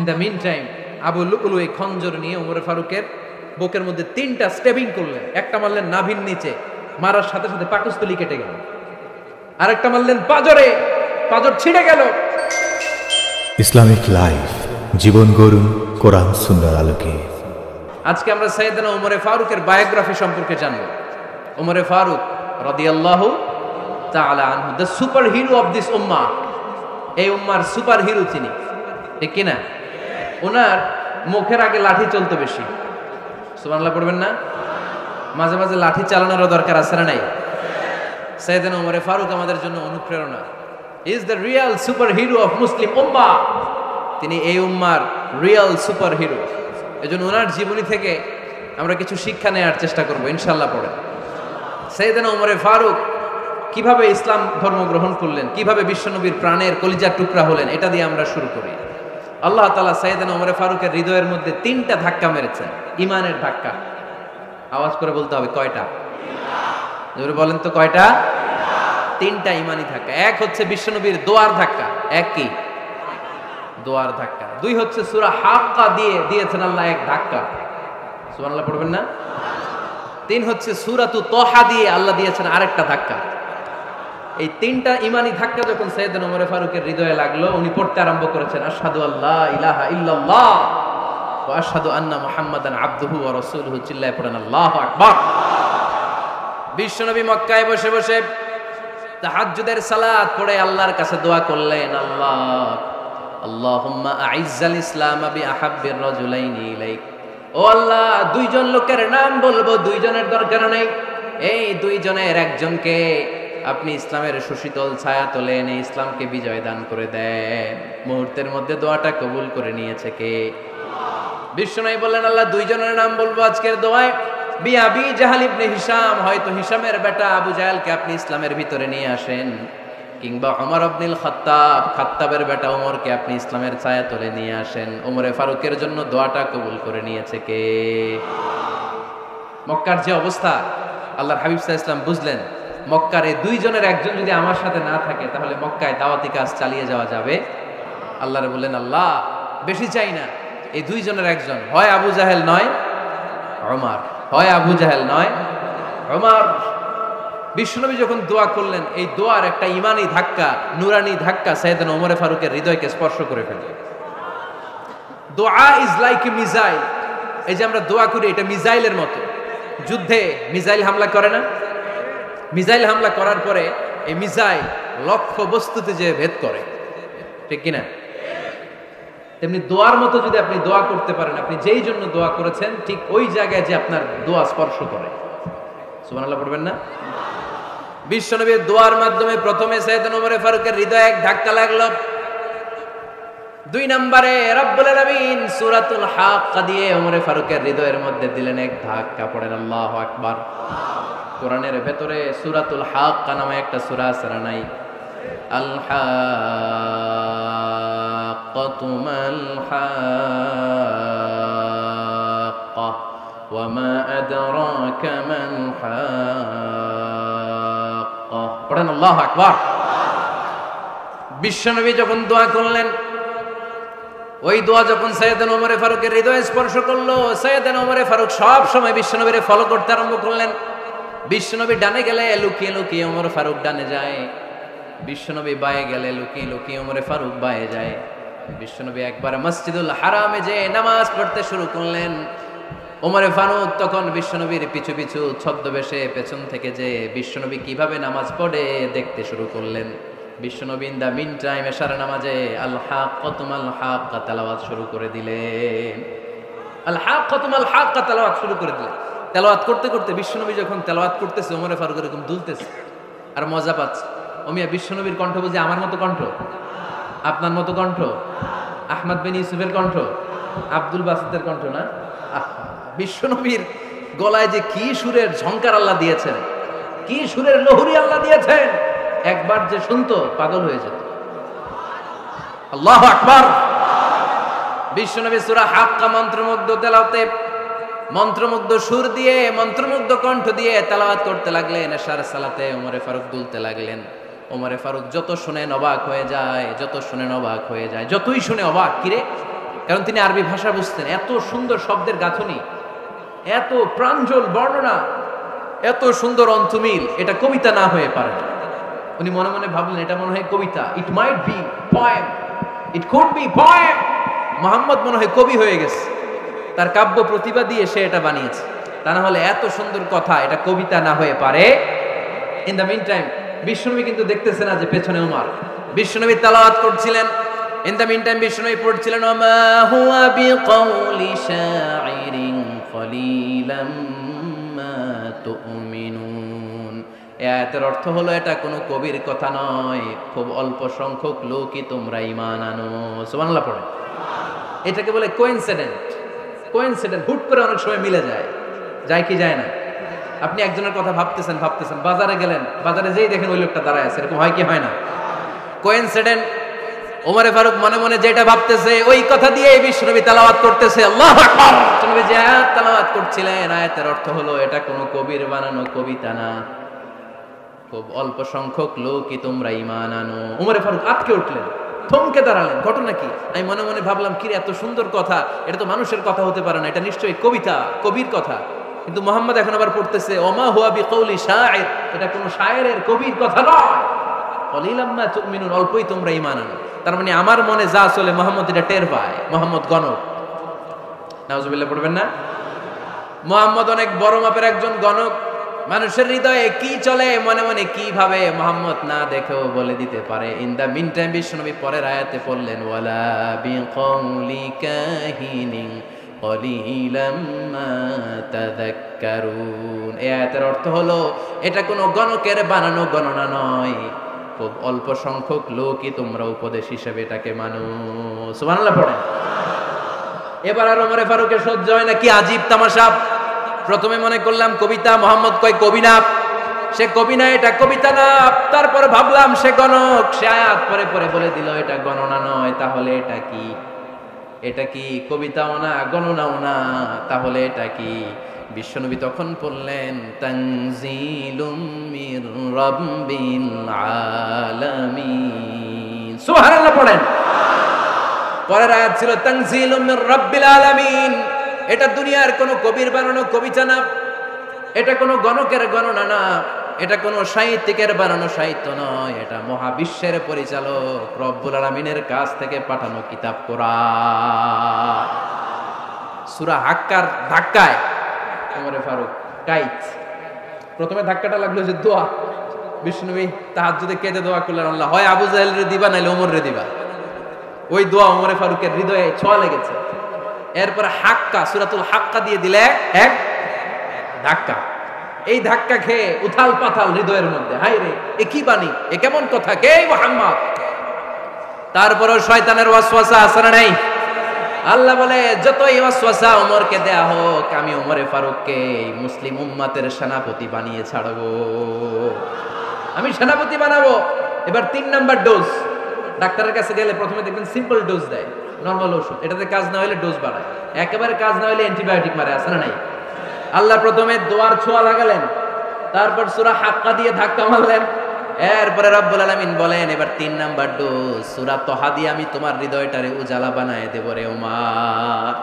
In the meantime Abu Lulu এই খঞ্জর নিয়ে ওমর ফারুকের বুকের মধ্যে 3টা স্টেবিং করলেন। একটা মারলেন নাভির নিচে, মারার সাথে সাথে পাকস্থলী কেটে গেল। আরেকটা মারলেন পাজরে, পাজর ছিঁড়ে গেল। ইসলামিক লাইফ, জীবন গড়ুন কোরআন সুন্নাহর আলোকে। আজকে আমরা সাইয়েদনা ওমর ফারুকের বায়োগ্রাফি সম্পর্কে জানব। ওমর ফারুক রাদিয়াল্লাহু তাআলা আনহু, the super hero of this উম্মাহ। এই উম্মার সুপার হিরো তিনি, ঠিক কিনা? ওনার মুখের আগে লাঠি চলতো বেশি। সুবহানাল্লাহ পড়বেন না? মাঝে মাঝে লাঠি চালানোরও দরকার আছে না নাই? সাইয়েদনা ওমর ফারুক আমাদের জন্য অনুপ্রেরণা। Is the real super hero of Muslim উম্মাহ। তিনি এই উম্মার রিয়েল সুপার হিরো। এজন্য ওনার জীবনী থেকে আমরা কিছু শিক্ষা নেওয়ার চেষ্টা করব ইনশাআল্লাহ। পড়ে সাইয়েদনা ওমর ফারুক কিভাবে ইসলাম ধর্ম গ্রহণ করলেন, কিভাবে বিশ্বনবীর প্রাণের কলিজার টুকরা হলেন, এটা দিয়ে আমরা শুরু করি। আল্লাহ তাআলা সাইয়েদনা ওমর ফারুকের হৃদয়ের মধ্যে 3টা ধাক্কা মেরেছেন, ইমানের ধাক্কা। আওয়াজ করে বলতে হবে কয়টা? জোরে বলেন তো কয়টা? 3টা ইমানি ধাক্কা। এক হচ্ছে বিশ্বনবীর দোয়ার ধাক্কা। এক কি? দোয়ার ধাক্কা। 2 হচ্ছে সূরা হাক্কা দিয়েছেন আল্লাহ এক ধাক্কা। সুবহানাল্লাহ পড়বেন না? 3 হচ্ছে সূরাতু তাহা দিয়ে আল্লাহ দিয়েছেন আরেকটা ধাক্কা। এই 3টা ইমানি ধাক্কা যখন সাইয়েদনা ওমর ফারুকের হৃদয়ে লাগলো, উনি পড়তে আরম্ভ করেছেন আশহাদু আল্লা ইলাহা ইল্লাল্লাহ ওয়া আশহাদু আন্না মুহাম্মাদান আবদুহু ওয়া রাসূলুহু। চিল্লায়ে পড়েন আল্লাহু আকবার। বিশ্বনবী মক্কায় বসে বসে তাহাজ্জুদের সালাত পড়ে আল্লাহর কাছে দোয়া করলেন, আল্লাহুম্মা আইজ্জাল ইসলাম বিআহাব্বির রাজুলাইনি ইলাইক। ও আল্লাহ, 2জন লোকের নাম বলবো, 2জনের দরকার নেই। এই 2জনের একজনকে আপনি ইসলামের সুশীতল ছায়া তোলে এনে ইসলামকে বিজয় দান করে দেন। মুহূর্তের মধ্যে দোয়াটা কবুল করে নিয়েছে কে? বিশ্বনবী বললেন, আল্লাহ 2জনের নাম বলবো আজকের দোয়ায়। আবি জাহল ইবনে হিশাম, হয়তো হিশামের বেটা আবু জাহেলকে আপনি ইসলামের ভিতরে নিয়ে আসেন, কিংবা ওমর ইবনুল খাত্তাব, খাত্তাবের বেটা ওমরকে আপনি ইসলামের ছায়া তোলে নিয়ে আসেন। ওমরে ফারুকের জন্য দোয়াটা কবুল করে নিয়েছে কে? মক্কার যে অবস্থা, আল্লাহর হাবিব সাল্লাল্লাহু আলাইহি ওয়াসাল্লাম বুঝলেন মক্কার এই 2জনের একজন যদি আমার সাথে না থাকে তাহলে মক্কায় দাওয়াতি কাজ চালিয়ে যাওয়া যাবে। আল্লাহরে বললেন, আল্লাহ বেশি চাই না, এই 2জনের একজন, হয় আবু জাহেল নয় ওমর, হয় আবু জাহেল নয় ওমর। বিশ্বনবী যখন দোয়া করলেন, এই দোয়ার একটা ইমানি ধাক্কা, নুরানি ধাক্কা সাইয়েদনা ওমর ফারুকের হৃদয়কে স্পর্শ করে ফেলল। দোয়া ইজ লাইক এ মিসাইল। এই যে আমরা দোয়া করি, এটা মিসাইলের মতো। যুদ্ধে মিসাইল হামলা করে না? মিসাইল হামলা করার পরে এই মিসাইল লক্ষ্য বস্তুতে যে ভেদ করে, ঠিক কিনা? তেমনি দোয়ার মতো যদি আপনি দোয়া করতে পারেন, আপনি যেই জন্য দোয়া করেছেন ঠিক ওই জায়গায় যে আপনার দোয়া স্পর্শ করে। সুবহানাল্লাহ পড়বেন না? বিশ্বনবীর দোয়ার মাধ্যমে প্রথমে সাইয়েদনা ওমর ফারুকের হৃদয়ে এক ধাক্কা লাগলো। 2 নম্বরে রব্বুল আলামিন সূরাতুল হাক্কা দিয়ে ওমর ফারুকের হৃদয়ের মধ্যে দিলেন এক ধাক্কা। পড়েন আল্লাহু আকবার। কোরআনের ভেতরে সূরাতুল হাক্কা নামে একটা সূরা আছে না নাই? আল হাক্কাতু মাল হাক্কা ওয়া মা আদরাকা মাল হাক্কা। পড়েন আল্লাহু আকবার। বিশ্বনবী যখন দোয়া করলেন, ওই দোয়া যখন সাইয়েদনা ওমর ফারুকের হৃদয়ে স্পর্শ করলো, সাইয়েদনা ওমর ফারুক সব সময় বিশ্বনবীরে ফলো করতে আরম্ভ করলেন। বিশ্বনবী ডানে গেলে লুকিয়ে লুকিয়ে ওমর ফারুক ডানে যায়, বিশ্বনবী বায়ে গেলে লুকিয়ে লুকিয়ে ওমর ফারুক বায়ে যায়। বিশ্বনবী একবার মসজিদুল হারামে যে নামাজ পড়তে শুরু করলেন, ওমর ফারুক তখন বিশ্বনবীর পিছু পিছু ছদ্মবেশে পেছন থেকে যে বিশ্বনবী কিভাবে নামাজ পড়ে দেখতে শুরু করলেন। বিশ্বনবী ইন দা মিন টাইম এশার নামাজে আল হাক্কাতু মাল হাক্কা তেলাওয়াত শুরু করে দিলেন। আল হাক্কাতু মাল হাক্কা তেলাওয়াত শুরু করে দিলেন। তেলাওয়াত করতে করতে বিশ্বনবী যখন তেলাওয়াত করতেছে, ওমর ফারুক এরকম দুলতেছে আর মজা পাচ্ছে। ওমিয়া বিশ্বনবীর কণ্ঠ বুঝি আমার মতো কণ্ঠ, আপনার মতো কণ্ঠ, আহমদ বিন ইউসুফের কণ্ঠ, আব্দুল বাসিতের কণ্ঠ না? বিশ্বনবীর গলায় যে কি সুরের ঝংকার আল্লাহ দিয়েছেন, কি সুরের লহরী আল্লাহ দিয়েছেন, একবার যে শুনতো পাগল হয়ে যেত। আল্লাহু আকবার। বিশ্বনবী সূরা হাক্কা মন্ত্রমুগ্ধ তেলাওয়াতে, মন্ত্রমুগ্ধ সুর দিয়ে, মন্ত্রমুগ্ধ কণ্ঠ দিয়ে তেলাওয়াত করতে লাগলেন। এশার সালাতে ওমর ফারুক দুলতে লাগলেন। ওমর ফারুক যত শুনে অবাক হয়ে যায়, যত শুনে অবাক হয়ে যায়, যতই শুনে অবাক, কিরে কারণ তিনি আরবি ভাষা বুঝতেন। এত সুন্দর শব্দের গাঁথনি, এত প্রাঞ্জল বর্ণনা, এত সুন্দর অন্তমিল, এটা কবিতা না হয়ে পারে না। উনি মনে মনে ভাবলেন এটা মনে হয় কবিতা, it might be poem, it could be poem. Muhammad মনে হয় কবি হয়ে গেছে, তার কাব্য প্রতিভা দিয়ে সে এটা বানিয়েছে। তা না হলে এত সুন্দর কথা এটা কবিতা না হয়ে পারে। ইন দ্য মিন টাইম বিশ্বনবী কিন্তু দেখতেছে না যে পেছনে উমর। বিশ্বনবী তেলাওয়াত করছিলেন, ইন দ্য মিন টাইম বিশ্বনবী পড়ছিলেন ওমা হুয়া বিকাউলি শাইরিন কলিলাম মা তুমিনুন। এই আয়াতের অর্থ হলো এটা কোনো কবির কথা নয়, খুব অল্প সংখ্যক লোকই তোমরা ঈমান আনো। সুবহানাল্লাহ পড়ে। এটাকে বলে কোইন্সিডেন্ট। কোইন্সিডেন্ট হুট করে অনেক সময় মিলে যায়, যায় কি যায় না? আপনি একজনের কথা ভাবতেছেন বাজারে গেলেন, বাজারে যেই দেখেন ওই লোকটা দাঁড়ায় আছে, এরকম হয় কি হয় না? কোইন্সিডেন্ট। ওমরে ফারুক মনে মনে যেটা ভাবতেছে ওই কথা দিয়ে বিশ্বনবী তেলাওয়াত করতেছে। আল্লাহু আকবার। বিশ্বনবী যে আয়াত তেলাওয়াত করছিলেন, আয়াতের অর্থ হলো এটা কোনো কবির বানানো কবিতা না, খুব অল্প সংখ্যক লোকই তোমরা ঈমান আনো। ওমরে ফারুক আটকে উঠলেন, থমকে দাঁড়ালেন। ঘটনা কি? আমি মনে মনে ভাবলাম কি রে, এত সুন্দর কথা, এটা তো মানুষের কথা হতে পারে না, এটা নিশ্চয়ই কবিতা, কবির কথা। কিন্তু মুহাম্মদ এখন আবার পড়তেছে ওমা হুয়া বিকাউলি শাইর, এটা কোনো শায়েরের কবির কথা নয়। কলিলাম মা তুমিনুন, অল্পই তোমরা ঈমান আনো। তার মানে আমার মনে যা চলে মুহাম্মদ এটা টের পায়। মুহাম্মদ গণক। নাউজুবিল্লাহ পড়বেন না? মুহাম্মদ অনেক বড় মাপের একজন গণক। মানুষের হৃদয়ে কি চলে, মনে মনে কি ভাবে, মুহাম্মদ না দেখেও বলে দিতে পারে। ইন দা মিন টাইম বিশ্বনবী পরের আয়াতে পড়লেন ওয়ালা বিকাউলি কাহিনিন কলিলাম মা তাযাক্কারুন। এই আয়াতের অর্থ হলো এটা কোনো গণকের বানানো গণনা নয়, খুব অল্প সংখ্যক লোকই তোমরা উপদেশ হিসেবে এটাকে মানো। সুবহানাল্লাহ পড়েন। এবার আর ওমরে ফারুকের সহ্য হয় না, কি আজীব তামাশা। প্রথমে মনে করলাম কবিতা, মোহাম্মদ কয় কবি না, সে কবি না, এটা কবিতা না। তারপরে ভাবলাম সে গণক, সে আয়াত পরে পরে বলে দিল এটা গণনা নয়, তাহলে এটা কি? এটা কি কবিতাও না, গণনাও না, তাহলে এটা কি? বিশ্বনবী তখন পড়লেন তানজিলুম মির রাব্বিল আলামিন। সুবহানাল্লাহ পড়েন। পরের আয়াত ছিল তানজিলুম মির রাব্বিল আলামিন। এটা দুনিয়ার কোনো কবির বানানো কবিতা না, এটা কোনো গণকের গণনা না, এটা কোনো সাহিত্যিকের বানানো সাহিত্য নয়, এটা মহাবিশ্বের পরিচালক রব্বুল আলামিনের কাছ থেকে পাঠানো কিতাব কোরআন। সূরা হাক্কার ধাক্কায় ওমরে ফারুক কাইত। প্রথমে ধাক্কাটা লাগলো যে দোয়া। বিষ্ণুবী তাহাজ্জুদে কেঁদে দোয়া করলেন, আল্লাহ হয় আবু জাহেলরে দিবা নাইলে ওমররে দিবা। ওই দোয়া ওমরে ফারুকের হৃদয়ে ছোঁয়া লেগেছে। এরপরে হাক্কা, সূরাতুল হাক্কা দিয়ে দিলে এক ধাক্কা। এই ধাক্কা খেয়ে উথাল পাথাল হৃদয়ের মধ্যে, হায় রে এ কি বাণী, এ কেমন কথা, কে মুহাম্মদ? তারপরেও শয়তানের ওয়াসওয়াসা আছে না নাই? আল্লাহ বলে যতই ওয়াসওয়াসা ওমরকে দেয়া হোক, আমি ওমরে ফারুককে মুসলিম উম্মতের সেনাপতি বানিয়ে ছাড়বো, আমি সেনাপতি বানাবো। এবার 3 নাম্বার ডোজ। ডাক্তারের কাছে গেলে প্রথমে দেখবেন সিম্পল ডোজ দেয়, নরমাল ওষুধ, এটাতে কাজ না হলে ডোজ বাড়ায়, একেবারে কাজ না হলে অ্যান্টিবায়োটিক মারে, আছে না নাই? আল্লাহ প্রথমে দোয়ার ছোঁয়া লাগালেন, তারপর সূরা হাক্কা দিয়ে ধাক্কা মারলেন, এরপরে রব্বুল আলামিন বলেন এবার 3 নাম্বার ডোজ সূরা তহা দিয়ে আমি তোমার হৃদয়টারে উজালা বানায় দেব রে ওমর।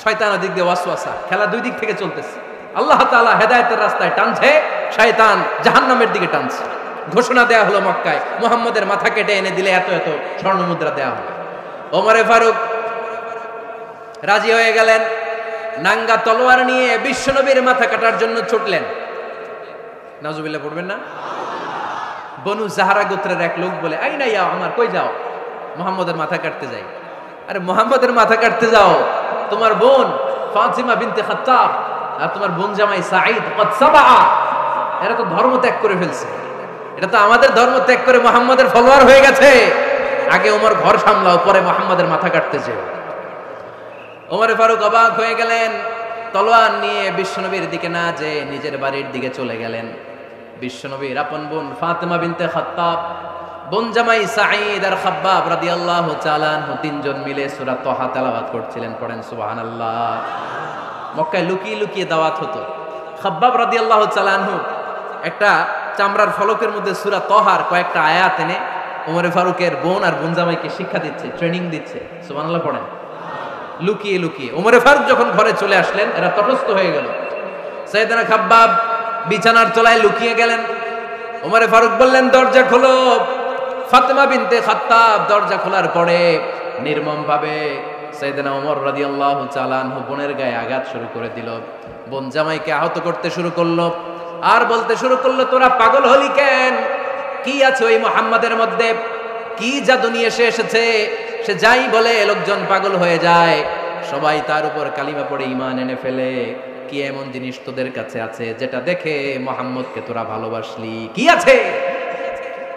শয়তান ওদিক দিয়ে ওয়াসওয়াসা, খেলা দুই দিক থেকে চলতেছে। আল্লাহ তাআলা হেদায়েতের রাস্তায় টানছে, শয়তান জাহান্নামের দিকে টানছে। ঘোষণা দেয়া হলো মক্কায়, মুহাম্মদের মাথা কেটে এনে দিলে এত এত স্বর্ণ মুদ্রা দেয়া হবে। ওমরে ফারুক রাজি হয়ে গেলেন, নাঙ্গা তলোয়ার নিয়ে বিশ্বনবীর মাথা কাটার জন্য ছুটলেন। নাউজুবিল্লাহ পড়বেন না? বনু জাহরা গোত্রের এক লোক বলে, আইনা ইয়া ওমর, কই যাও? মুহাম্মদের মাথা কাটতে যাই। আরে মুহাম্মদের মাথা কাটতে যাও, তোমার বোন ফাতিমা বিনতে খাত্তাব আর তোমার বোন জামাই সাঈদ কদ সাবা, এরা তো ধর্ম ত্যাগ করে ফেলছে, এটা তো আমাদের ধর্ম ত্যাগ করে মুহাম্মদের ফলোয়ার হয়ে গেছে। আগে ওমর ঘর সামলাও, পরে মুহাম্মদের মাথা কাটতে যেও। ওমরে ফারুক অবাক হয়ে গেলেন, তলোয়ার নিয়ে বিশ্বনবীর দিকে না যে নিজের বাড়ির দিকে চলে গেলেন। বিশ্বনবীর আপন বোন ফাতিমা বিনতে খাত্তাব, বোন জামাই সাঈদ আর খাব্বাব রাদিয়াল্লাহু তাআলা আনহু, 3 জন মিলে সূরা তহা তেলাওয়াত করছিলেন। পড়েন সুবহানাল্লাহ। মক্কায় লুকিয়ে লুকিয়ে দাওয়াত হতো। খাব্বাব রাদিয়াল্লাহু তাআলা আনহু একটা চামড়ার ফলকের মধ্যে সূরা তহার কয়েকটা আয়াত এনে ওমরে ফারুকের বোন আর বোন জামাইকে শিক্ষা দিচ্ছে, ট্রেনিং দিচ্ছে। সুবহানাল্লাহ পড়েন। লুকিয়ে লুকিয়ে ওমরে ফারুক যখন ঘরে চলে আসলেন, এরা তটস্থ হয়ে গেল। সাইয়েদনা খাব্বাব বিছানার তলায় লুকিয়ে গেলেন। ওমরে ফারুক বললেন, দরজা খোলো। ফাতেমা বিনতে খাত্তাব দরজা খোলার পরে নির্মম ভাবে সাইয়েদনা ওমর রাদিয়াল্লাহু তাআলা আনহু বোনের গায়ে আঘাত শুরু করে দিল। বোন জামাইকে আহত করতে শুরু করলো আর বলতে শুরু করলো, তোরা পাগল হলি কেন? কি আছে ওই মুহাম্মাদের মধ্যে? কি জাদু নিয়ে এসেছে? সে যাই বলে লোকজন পাগল হয়ে যায়, সবাই তার উপর কালিমা পড়ে ঈমান এনে ফেলে। কি এমন জিনিস তোদের কাছে আছে যেটা দেখে মুহাম্মদকে তোরা ভালোবাসলি? কি আছে?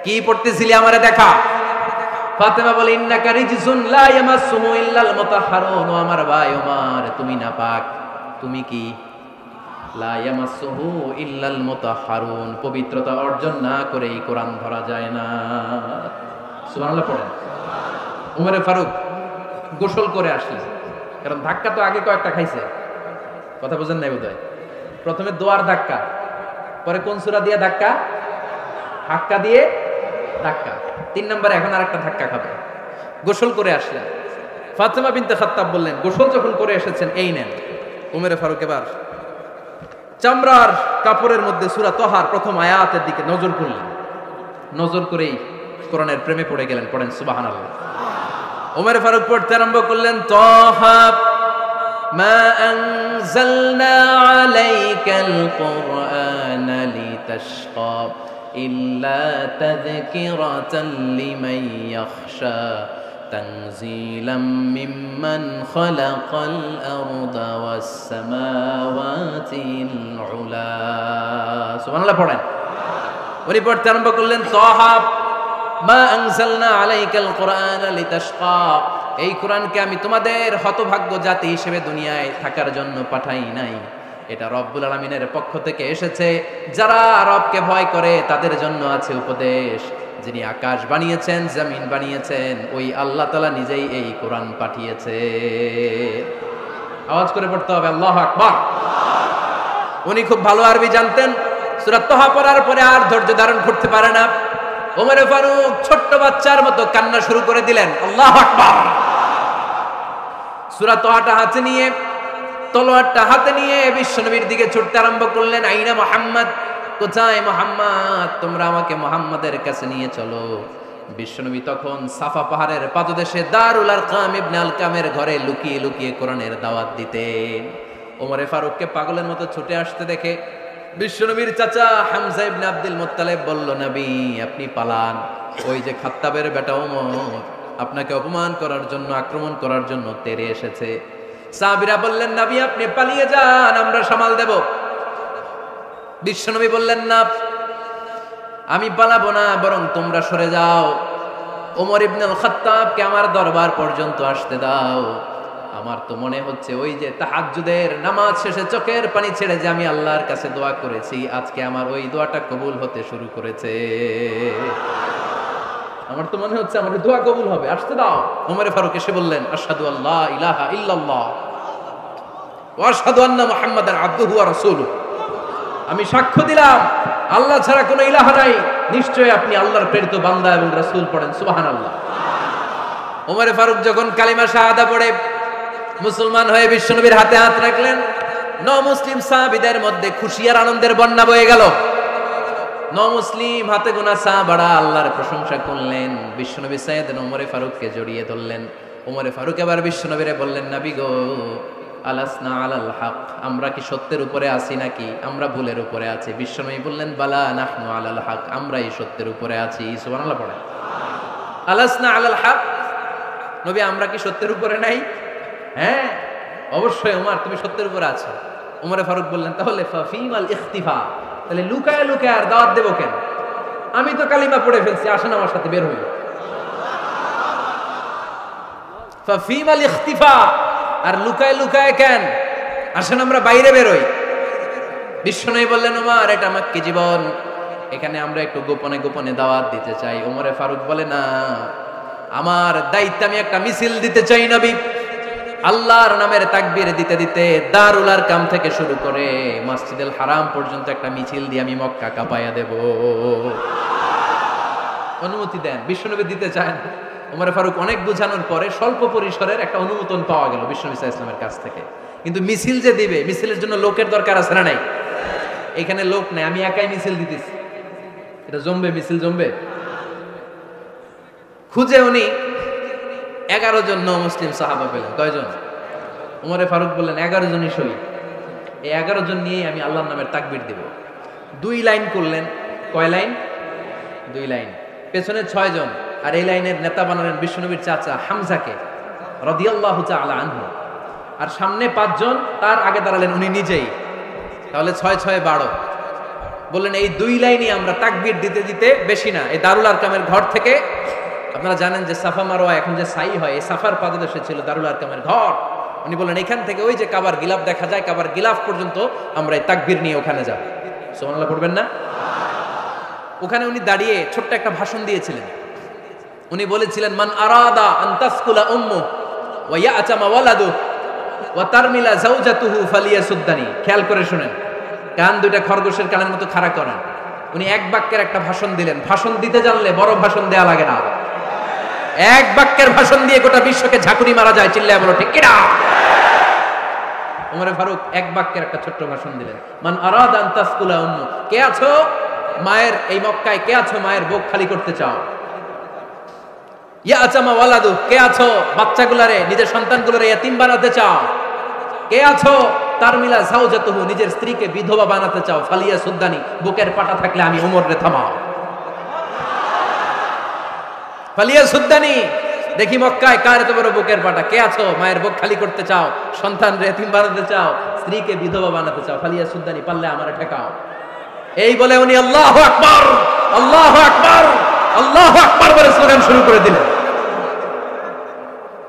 কি পড়তেছিলি আমারে দেখা। ফাতেমা বলে, ইন্নাকা রিজসুন লা ইয়ামাসসুহু ইল্লাল মুতাহহারুন। ও আমার ভাই ওমর, তুমি নাপাক। তুমি কি? লা ইয়ামাসসুহু ইল্লাল মুতাহহারুন, পবিত্রতা অর্জন না করে এই কোরআন ধরা যায় না। সুবহানাল্লাহ পড়েন। ওমরে ফারুক গোসল করে আসলেন, কারণ ধাক্কা তো আগে কয়েকটা খাইছে। কথা বুঝেন নাই বোধহয়? প্রথমে দোয়ার ধাক্কা, পরে কোন সূরা দিয়ে ধাক্কা? হাক্কা দিয়ে ধাক্কা। 3 নম্বরে এখন আরেকটা ধাক্কা খাবে। গোসল করে আসলেন। ফাতেমা বিনতে খাত্তাব বললেন, গোসল যখন করে এসেছেন, এই নেন। ওমরে ফারুক এবার চামড়ার কাপড়ের মধ্যে সূরা তহার প্রথম আয়াতের দিকে নজর করলেন। নজর করেই কোরআনের প্রেমে পড়ে গেলেন। পড়েন সুবহানাল্লাহ। ওমরে ফারুক পড়তে আরম্ভ করলেন, তহা মা আনজালনা আলাইকাল কুরআনা লিতাশকা ইল্লা তাযকিরাতান লিমান ইয়াখশা তানজিলাম মিম্মান খালাকাল আরদা ওয়াস সামাওয়াতিল উলা। সুবহানাল্লাহ পড়েন। উনি পড়তে আরম্ভ করলেন, তহা মা আনজালনা আলাইকাল কুরআনা লিতাশকা, এই কোরআনকে আমি তোমাদের হতভাগ্য জাতি হিসেবে দুনিয়ায় থাকার জন্য পাঠাই নাই। এটা রব্বুল আলামিনের পক্ষ থেকে এসেছে। যারা রবকে ভয় করে তাদের জন্য আছে উপদেশ। যিনি আকাশ বানিয়েছেন, জমিন বানিয়েছেন, ওই আল্লাহ তাআলা নিজেই এই কোরআন পাঠিয়েছে। আওয়াজ করে পড়তে হবে, আল্লাহু আকবার। উনি খুব ভালো আরবি জানতেন। সূরা তহা পড়ার পরে আর ধৈর্য ধারণ করতে পারে না। ওমরে ফারুক ছোট্ট বাচ্চার মতো কান্না শুরু করে দিলেন। আল্লাহু আকবার। সূরা তহাটা হাতে নিয়ে, তলোয়ারটা হাতে নিয়ে বিশ্বনবীর দিকে ছুটতে আরম্ভ করলেন। আইনা মুহাম্মদ, কোথায় মুহাম্মদ? তোমরা আমাকে মুহাম্মাদের কাছে নিয়ে চলো। বিশ্বনবী তখন সাফা পাহাড়ের পাদদেশে দারুল আরকাম ইবনে আলকামের ঘরে লুকিয়ে লুকিয়ে কোরআনের দাওয়াত দিতেন। ওমরে ফারুককে পাগলের মতো ছুটে আসতে দেখে বিশ্বনবীর চাচা হামজা ইবনে আব্দুল মুত্তালিব বলল, নবী আপনি পালান। ওই যে খাত্তাবের বেটা ওমর আপনাকে অপমান করার জন্য, আক্রমণ করার জন্য তেরে এসেছে। সাহাবীরা বললেন, নবী আপনি পালিয়ে যান, আমরা সামাল দেব। বিশ্বনবী বললেন, না আমি পালাবো না, বরং তোমরা সরে যাও। ওমর ইবনুল খাত্তাবকে আমার দরবার পর্যন্ত আসতে দাও। আমার তো মনে হচ্ছে ওই যে তাহাজ্জুদের নামাজ শেষে চোখের পানি ছেড়ে যে আমি আল্লাহর কাছে দোয়া করেছি, আজকে আমার ওই দোয়াটা কবুল হতে শুরু করেছে। আমার তো মনে হচ্ছে আমার দোয়া কবুল হবে, আসতে দাও। ওমরে ফারুক এসে বললেন, আশহাদু আল্লা ইলাহা ইল্লাল্লাহ ওয়া আশহাদু আন্না মুহাম্মাদান আবদুহু ওয়া রাসূলুহু, আমি সাক্ষ্য দিলাম আল্লাহ ছাড়া কোনো ইলাহ নাই, নিশ্চয়ই আপনি আল্লাহর প্রেরিত বান্দা এবং রাসূল। পড়েন সুবহানাল্লাহ। ওমরে ফারুক যখন কালিমা শাহাদা পড়ে মুসলমান হয়ে বিশ্বনবীর হাতে হাত রাখলেন, নমুসলিম সাহাবীদের মধ্যে খুশি আর আনন্দের বন্যা বয়ে গেল। নমুসলিম হাতে গোনা সাহাবারা আল্লাহর প্রশংসা করলেন। বিশ্বনবী সাইয়েদনা ওমরে ফারুককে জড়িয়ে ধরলেন। ওমরে ফারুক এবার বিশ্বনবীরে বললেন, নবী গো, আলাসনা আলাল হক, আমরা কি সত্যের উপরে আছি নাকি আমরা ভুলের উপরে আছি? বিশ্বনবী বললেন, বালা নাহনু আলাল হক, আমরাই সত্যের উপরে আছি। সুবহানাল্লাহ পড়েন। আলাসনা আলাল হক, নবী আমরা কি সত্যের উপরে নাই? হ্যাঁ অবশ্যই ওমর, তুমি সত্যের উপরে আছো। ওমরে ফারুক বললেন, তাহলে ফাফিমাল ইখতিফা, তাহলে লুকায় লুকায় আর দাওয়াত দেব কেন? আমি তো কালিমা পড়ে ফেলছি, আসেন আমার সাথে বের হই। ফাফিমাল ইখতিফা, আর লুকায় লুকায় কেন? আসেন আমরা বাইরে বেরোই। বিশ্বনবী বললেন, ওমর এটা মাক্কি জীবন, এখানে আমরা একটু গোপনে গোপনে দাওয়াত দিতে চাই। ওমরে ফারুক বলে, না, আমার দায়িত্ব, আমি একটা মিছিল দিতে চাই নবী। আল্লাহর নামের তাকবীর দিতে দিতে দারুল আরকাম থেকে শুরু করে মসজিদুল হারাম পর্যন্ত একটা মিছিল দিয়ে আমি মক্কা কাঁপায়া দেব। অনুমতি দেন, বিশ্বনবী দিতে চান। ওমর ফারুক অনেক বোঝানোর পরে স্বল্প পরিসরের একটা অনুমোদন পাওয়া গেল বিশ্বনবী সাল্লাল্লাহু আলাইহি ওয়াসাল্লামের কাছ থেকে। কিন্তু মিছিল যে দিবে, মিছিলের জন্য লোকের দরকার আছে না নাই? এখানে লোক নেই, আমি একাই মিছিল দিতেছি, এটা জমবে? মিছিল জমবে? খুঁজে উনি 11 জন মুসলিম সাহাবা পেলেন। কয়জন? ওমরে ফারুক বললেন 11 জনই শহীদ। এই 11 জন নিয়েই আমি আল্লাহর নামের তাকবীর দেব। 2 লাইন করলেন। কয় লাইন? 2 লাইন। পেছনে 6 জন, আর এই লাইনের নেতা বানালেন বিশ্বনবীর চাচা হামজাকে রাদিয়াল্লাহু তাআলা আনহু। আর সামনে 5 জন, তার আগে দাঁড়ালেন উনি নিজেই। তাহলে 6 6 12। বললেন এই 2 লাইনই আমরা তাকবীর দিতে দিতে, বেশি না, এই দারুল আরকামের ঘর থেকে, আপনারা জানেন যে সাফা মারওয়া এখন যে সাই হয়, এই সাফার পাদদেশে ছিল দারুল আরকামের ঘর। উনি বললেন এখান থেকে ওই যে কাবার গিলাফ দেখা যায়, কাবার গিলাফ পর্যন্ত আমরা এই তাকবীর নিয়ে ওখানে যাব। সুবহানাল্লাহ পড়বেন না? ওখানে উনি দাঁড়িয়ে ছোট্ট একটা ভাষণ দিয়েছিলেন। উনি বলেছিলেন মান আরাদা আন তাসকুলা উম্মু ওয়া ইয়াতামা ওয়ালাদু ওয়া তারমিলা যাওজাতুহু ফালিয়াসুদ্দানি। খেয়াল করে শুনেন, কান দুইটা খরগোশের কানের মতো খাড়া করেন। উনি এক বাক্যের একটা ভাষণ দিলেন। ভাষণ দিতে জানলে বড় ভাষণ দেয়া লাগে না, এক বাক্যের ভাষণ দিয়ে গোটা বিশ্বকে ঝাঁকুনি মারা যায়। চিল্লায় বলো ঠিক কিনা? ওমর ফারুক এক বাক্যের একটা ছোট্ট ভাষণ দিলেন। মান আরাদা আন তাসকুলা উম্মু, কে আছো মায়ের এই মক্কায়, কে আছো মায়ের বুক খালি করতে চাও? ইয়াতামা ওয়ালাদু, কে আছো বাচ্চাগুলারে, নিজের সন্তানগুলোরে ইয়াতিম বানাতে চাও? কে আছো তারমিলা যাওজাতুহু, নিজের স্ত্রীকে বিধবা বানাতে চাও? ফালিয়াসুদ্দানি, বুকের পাটা থাকলে আমি ওমর রে থামাও। ফালিয়াসুদ্দানি, দেখি মক্কায় কার এত বড় বুকের পাটা। কে আছো মায়ের বুক খালি করতে চাও, সন্তান রে এতিম বানাতে চাও, স্ত্রীকে বিধবা বানাতে চাও? ফালিয়াসুদ্দানি, পারলে আমারে ঠেকাও। এই বলে উনি আল্লাহু আকবার, আল্লাহু আকবার, আল্লাহু আকবার বলে স্লোগান শুরু করে দিলেন।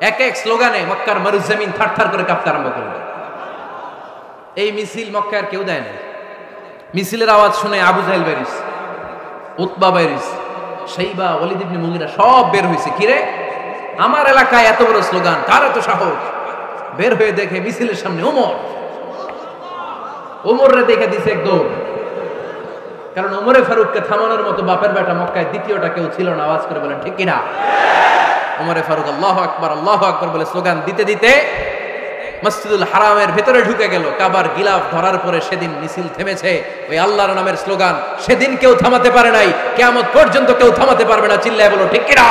এক এক স্লোগানে মক্কার মরুজমিন থারথার করে কাঁপতে আরম্ভ করল। এই মিছিল মক্কার কেউ দেয় না। মিছিলের আওয়াজ শুনে আবু জাহেল বেরিস, উতবা বেরিস, শাইবা, ওয়ালিদ ইবনে মুগিরা সব বের হয়েছে। কিরে, আমার এলাকায় এত বড় স্লোগান, কার এত সাহস? বের হয়ে দেখে মিছিলের সামনে ওমর। ওমর রে দেখে দিছে এক দৌড়। কারণ ওমরে ফারুককে থামানোর মতো বাপের বেটা মক্কায় দ্বিতীয়টা কেউ ছিল না। আওয়াজ করে বলেন ঠিক কিনা? ওমরে ফারুক আল্লাহু আকবার, আল্লাহু আকবার বলে স্লোগান দিতে দিতে মসজিদুল হারামের ভেতরে ঢুকে গেল। কাবার গিলাফ ধরার পরে সেদিন মিছিল থেমেছে। ওই আল্লাহর নামের স্লোগান সেদিন কেউ থামাতে পারে নাই, কিয়ামত পর্যন্ত কেউ থামাতে পারবে না। চিল্লায় বলো ঠিক কিনা?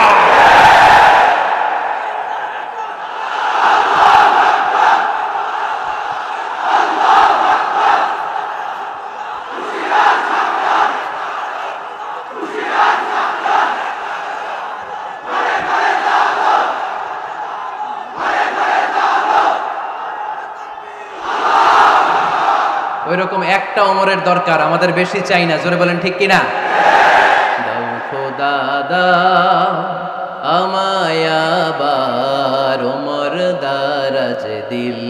ওইরকম একটা ওমরের দরকার, আমাদের বেশি চাই না। জোরে বলেন ঠিক কিনা? দাও খোদা দাও আমায় আবার ওমর দারাজ দিল,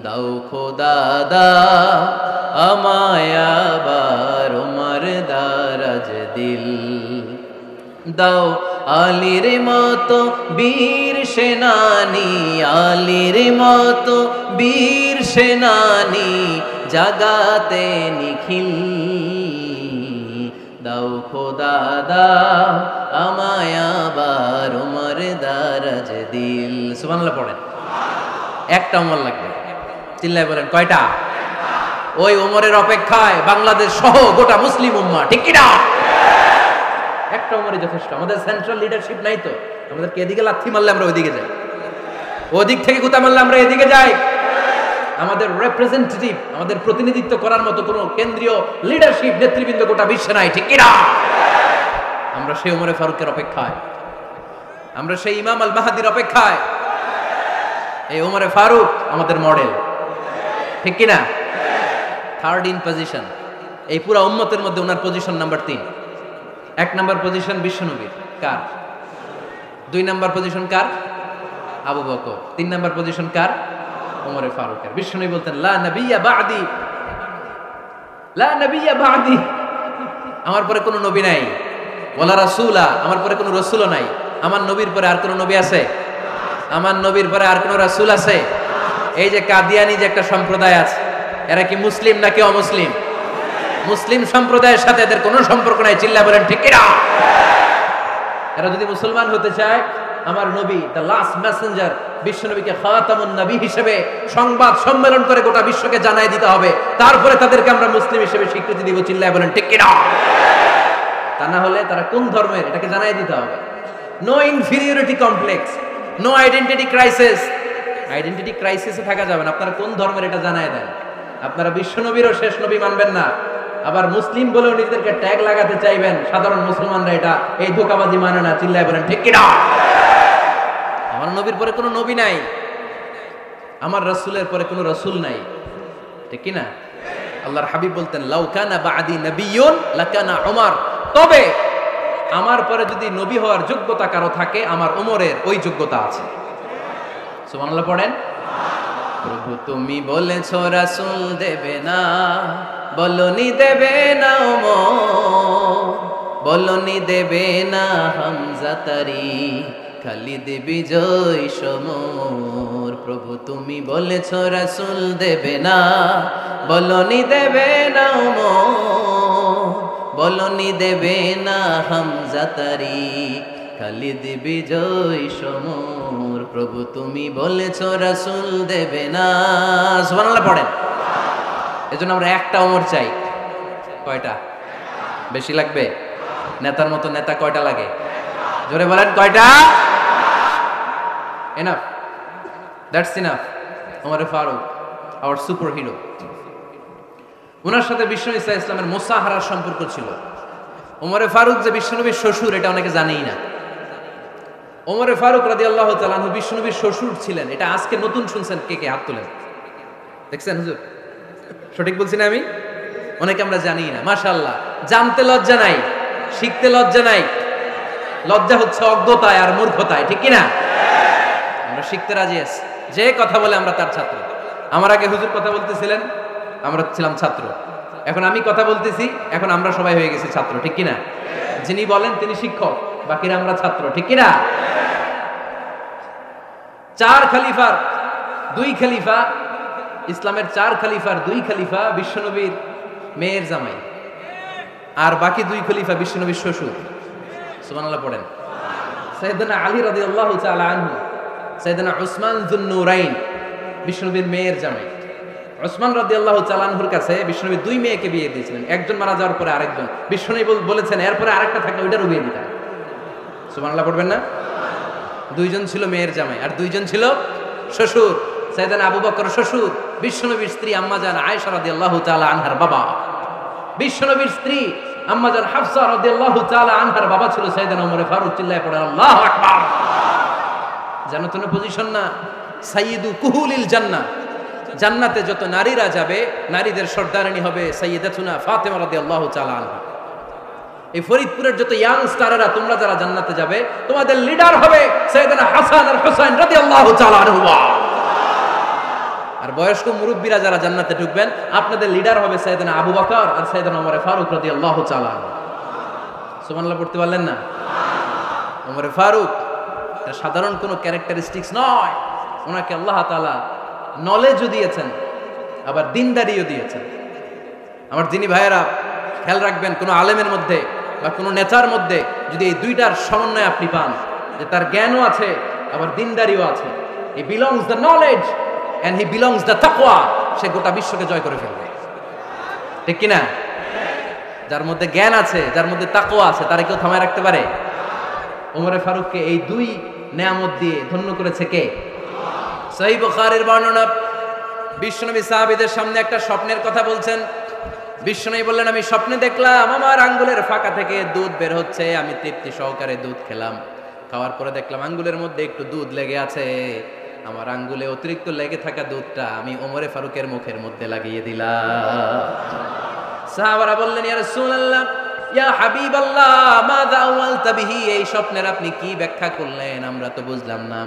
দাও খোদা দাও আমায় আবার ওমর দারাজ দিল, দাও আলীর মতো বীর সেনানি, আলীর মতো বীর সেনানি জাগাতে নিখিল, দাও খোদা দাও আমায় আবার ওমর দারাজ দিল। সুবহানাল্লাহ পড়েন। একটা ওমর লাগবে। চিল্লায় বলেন কয়টা? ওই ওমরের অপেক্ষায় বাংলাদেশ সহ গোটা মুসলিম উম্মাহ, ঠিক কি না? একটা ওমরই যথেষ্ট। আমাদের সেন্ট্রাল লিডারশিপ নাই তো, আমাদেরকে এদিকে লাথি মারলে আমরা ওইদিকে যাই, ওদিক থেকে গুতা মারলে আমরা এদিকে যাই। আমাদের রিপ্রেজেন্টেটিভ, আমাদের প্রতিনিধিত্ব করার মতো কোনো কেন্দ্রীয় লিডারশিপ নেতৃবৃন্দ গোটা বিশ্বে নাই, ঠিক কি না? আমরা সেই ওমরে ফারুকের অপেক্ষায়, আমরা সেই ইমাম আল মাহদির অপেক্ষায়। এই ওমরে ফারুক আমাদের মডেল, ঠিক কি না? থার্ড ইন পজিশন এই পুরা উম্মতের মধ্যে ওনার পজিশন নাম্বার 3। 1 নাম্বার পজিশন বিশ্বনবীর, কার? 2 নাম্বার পজিশন কার? আবু বকর। 3 নাম্বার পজিশন কার? ওমরে ফারুকের। বিশ্বনবী বলতেন লা নবিয়্যা বা'দি, লা নবিয়্যা বা'দি, আমার পরে কোনো নবী নাই। ওয়ালা রাসূলা, আমার পরে কোনো রাসূলও নাই। আমার নবীর পরে আর কোনো নবী আছে? আমার নবীর পরে আর কোনো রাসূল আছে? এই যে কাদিয়ানি যে একটা সম্প্রদায় আছে, এরা কি মুসলিম নাকি অমুসলিম? মুসলিম সম্প্রদায়ের সাথে এদের কোনো সম্পর্ক নাই। চিল্লা বলেন ঠিক কি না? এরা যদি মুসলমান হতে চায়, আমার নবী দ্য লাস্ট মেসেঞ্জার বিশ্ব নবীকে খাতামুন নবী হিসেবে সংবাদ সম্মেলন করে গোটা বিশ্বকে জানাই দিতে হবে, তারপরে তাদেরকে আমরা মুসলিম হিসেবে স্বীকৃতি দিব। চিল্লায় বলেন ঠিক কিনা? তা না হলে তারা কোন ধর্মের এটাকে জানাই দিতে হবে। No inferiority complex, no identity crisis. Identity ক্রাইসিসে থাকা যাবে না। আপনারা কোন ধর্মের এটা জানায় দেন। আপনারা বিশ্ব নবীরও শেষ নবী মানবেন না, আবার মুসলিম বলেও নিজেদেরকে ট্যাগ লাগাতে চাইবেন। সাধারণ মুসলমানরা এটা এই ধোঁকাবাজি মানে না। চিল্লায় বলেন ঠিক কিনা? আমার নবীর পরে কোনো নবী নাই, আমার রাসূলের পরে কোনো রাসূল নাই, ঠিক কিনা? আল্লাহর হাবিব বলতেন লাউ কানা বাদি নবিয়্যুন লাকানা উমর, তবে আমার পরে যদি নবী হওয়ার যোগ্যতা কারো থাকে, আমার ওমরের ওই যোগ্যতা আছে। সুবহানাল্লাহ পড়েন। প্রভু তুমি বলেছো রাসূল দেবে না, বলনি দেবে না ওমর, বলনি দেবে না হামজা তারি, খালিদ বিজয় সমর। প্রভু তুমি বলেছো রাসূল দেবে না, বলনি দেবে না ওমর, বলনি দেবে না হামজা তারি, খালিদ বিজয় সমর। প্রভু তুমি বলেছো রাসূল দেবে না। সুবহানাল্লাহ পড়েন। এজন্য আমরা একটা ওমর চাই। কয়টা? বেশি লাগবে? নেতার মতো নেতা কয়টা লাগে? জোরে বলেন কয়টা? Enough, that's enough. Omar Farooq, our super hero. ওনার সাথে বিশ্বনবী সাল্লাল্লাহু আলাইহি ওয়াসাল্লামের মুসাহারার সম্পর্ক ছিল। ওমর ফারুক যে বিশ্বনবীর শ্বশুর, এটা অনেকে জানেই না। ওমর ফারুক রাদিয়াল্লাহু তাআলা আনহু বিশ্বনবীর শ্বশুর ছিলেন। এটা আজকে নতুন শুনছেন, কে কে হাত তোলেন? দেখছেন হুজুর? সঠিক বলছি না আমি? অনেকে আমরা জানি না। মাশাআল্লাহ, জানতে লজ্জা নাই, শিখতে লজ্জা নাই। লজ্জা হচ্ছে অজ্ঞতায় আর মূর্খতায়, ঠিক কিনা? আমরা শিখতে রাজি আছি। যে কথা বলে আমরা তার ছাত্র। আমার আগে হুজুর কথা বলতেছিলেন, আমরা ছিলাম ছাত্র। এখন আমি কথা বলতেছি, এখন আমরা সবাই হয়ে গেছি ছাত্র, ঠিক কিনা? যিনি বলেন তিনি শিক্ষক, বাকিরা আমরা ছাত্র, ঠিক কিনা? চার খলিফার দুই খলিফা, ইসলামের চার খলিফার দুই খলিফা বিশ্বনবীর মেয়ের জামাই, আর বাকি দুই খলিফা বিশ্বনবীর শ্বশুর। সুবহানাল্লাহ পড়েন। সাইয়েদনা আলী রাদিয়াল্লাহু তাআলা আনহু, সাইয়েদনা উসমান যুন নূরাইন বিশ্বনবীর মেয়ের জামাই। উসমান রাদিয়াল্লাহু তাআলা আনহুর কাছে বিশ্বনবী দুই মেয়েকে বিয়ে দিয়েছিলেন। একজন মারা যাওয়ার পরে আরেকজন। বিশ্বনবী বলেছেন এরপরে আরেকটা থাকলে ওইটারও বিয়ে দিতাম। সুবহানাল্লাহ পড়বেন না? দুইজন ছিল মেয়ের জামাই আর দুইজন ছিল শ্বশুর। সাইয়েদনা আবু বকর শ্বশুর, বিশ্বনবীর স্ত্রী আম্মাজান আয়েশা রাদিয়াল্লাহু তাআলা আনহার বাবা। বিশ্বনবীর স্ত্রী আম্মাজান হাফসা রাদিয়াল্লাহু তাআলা আনহার বাবা ছিল সাইয়েদনা ওমর ফারুক। চিল্লায়ে পড়ে আল্লাহু আকবার। জানো তো পজিশন না? সাইয়্যিদু কুহুলিল জান্নাহ। জান্নাতে যত নারীরা যাবে, নারীদের সর্দারিনী হবে সাইয়্যিদাতুনা ফাতেমা রাদিয়াল্লাহু তাআলা আনহা। এই ফরিদপুরের যত ইয়াং স্টারেরা, তোমরা যারা জান্নাতে যাবে, তোমাদের লিডার হবে সাইয়েদনা হাসান আর হুসাইন রাদিয়াল্লাহু তাআলা আনহুমা। আর বয়স্ক মুরব্বীরা যারা জান্নাতে ঢুকবেন, আপনাদের লিডার হবে সাইয়েদনা আবু বকর আর সাইয়েদনা ওমর ফারুক রাদিয়াল্লাহু তাআলা আনহু। সুবহানাল্লাহ পড়তে পারলেন না? ওমর ফারুক এটা সাধারণ কোনো ক্যারেক্টারিস্টিক্স নয়। ওনাকে আল্লাহ তাআলা নলেজও দিয়েছেন, আবার দিনদারিও দিয়েছেন। আমার যিনি ভাইয়েরা, খেয়াল রাখবেন, কোনো আলেমের মধ্যে বা কোনো নেতার মধ্যে যদি এই দুইটার সমন্বয় আপনি পান, যে তার জ্ঞানও আছে আবার দিনদারিও আছে, he belongs the knowledge and he belongs the তাকওয়া, সে গোটা বিশ্বকে জয় করে ফেলবে, ঠিক কিনা? যার মধ্যে জ্ঞান আছে, যার মধ্যে তাকওয়া আছে, তারে কেউ থামায় রাখতে পারে? ওমর ফারুককে এই দুই নেয়ামত দিয়ে ধন্য করেছে কে? সহিহ বুখারীর বর্ণনা, বিশ্বনবী সাহাবীদের সামনে একটা স্বপ্নের কথা বলছেন। বিশ্বনবী বললেন, আমি স্বপ্নে দেখলাম আমার আঙ্গুলের ফাঁকা থেকে দুধ বের হচ্ছে। আমি তৃপ্তি সহকারে দুধ খেলাম। খাওয়ার পরে দেখলাম আঙ্গুলের মধ্যে একটু দুধ লেগে আছে। আমার আঙ্গুলে অতিরিক্ত লেগে থাকা দুধটা আমি ওমর ফারুকের মুখের মধ্যে লাগিয়ে দিলাম। সাহাবারা বললেন, ইয়া রাসূলুল্লাহ, ইয়া হাবিবাল্লাহ, মাযা আওয়ালতা বিহি, এই স্বপ্নের আপনি কি ব্যাখ্যা করলেন? আমরা তো বুঝলাম না।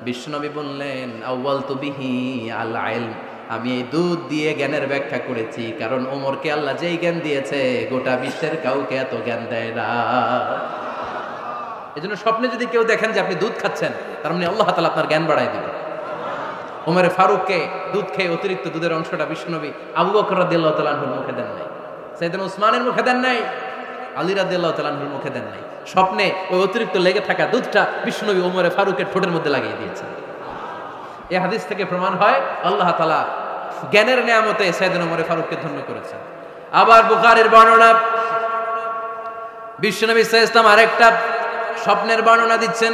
বিশ্বনবী বললেন, আওয়ালতু বিহি আল ইলম, আমি এই দুধ দিয়ে জ্ঞানের ব্যাখ্যা করেছি, কারণ ওমরকে আল্লাহ যেই জ্ঞান দিয়েছে গোটা বিশ্বের কাউকে এত জ্ঞান দেয় না। এজন্য স্বপ্নে যদি কেউ দেখেন যে আপনি দুধ খাচ্ছেন, তার মানে আল্লাহ তাআলা আপনার জ্ঞান বাড়ায় দিবেন। ওমর ফারুককে দুধ খেয়ে অতিরিক্ত দুধের অংশটা বিশ্বনবী আবু বকর রাদিয়াল্লাহু তাআলা আনহুর মুখে দেন নাই, সাইয়েদনা উসমানের মুখে দেন নাই, আলী রাদিয়াল্লাহু তাআলা আনহুর মুখে দেন নাই। স্বপ্নে ওই অতিরিক্ত লেগে থাকা দুধটা বিশ্বনবী ওমরে ফারুকের ঠোঁটের মধ্যে লাগিয়ে দিয়েছেন। এই হাদিস থেকে প্রমাণ হয় আল্লাহ তাআলা জ্ঞানের নিয়ামতে সাইয়েদনা ওমরে ফারুককে ধন্য করেছেন। আবার বুখারীর বর্ণনা, বিশ্বনবী সাল্লাল্লাহু আলাইহি ওয়াসাল্লাম আরেকটা স্বপ্নের বর্ণনা দিচ্ছেন।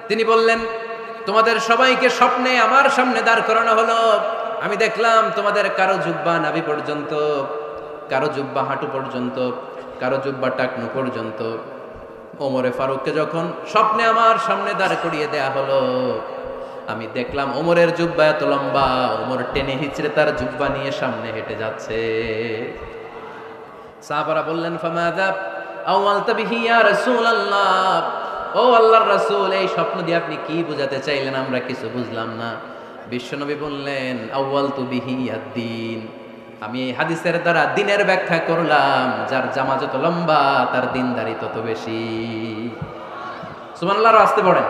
তিনি বললেন, তোমাদের সবাইকে স্বপ্নে আমার সামনে দাঁড় করানো হলো। আমি দেখলাম তোমাদের কারো জুব্বা নাভি পর্যন্ত, কারো জুব্বা হাঁটু পর্যন্ত, কারো জুব্বা টাকনু পর্যন্ত। ওমরে ফারুককে যখন স্বপ্নে আমার সামনে দাঁড় করিয়ে দেয়া হলো, আমি দেখলাম ওমরের জুব্বা এত লম্বা, ওমর টেনে হিচড়ে তার জুব্বা নিয়ে সামনে হেঁটে যাচ্ছে। সাহাবারা বললেন, ফামাযা আওয়ালতা বিহি ইয়া রাসূলুল্লাহ, ও আল্লাহর রাসূল, এই স্বপ্ন দিয়ে আপনি কি বোঝাতে চাইলেন? আমরা কিছু বুঝলাম না। বিশ্বনবী বললেন, আউয়ালতু বিহি আদ-দীন, আমি এই হাদিসের দ্বারা দ্বীনের ব্যাখ্যা করলাম। যার জামা যত লম্বা তার দ্বীনদারি তত বেশি। সুবহানাল্লাহ, আসতে পড়েন।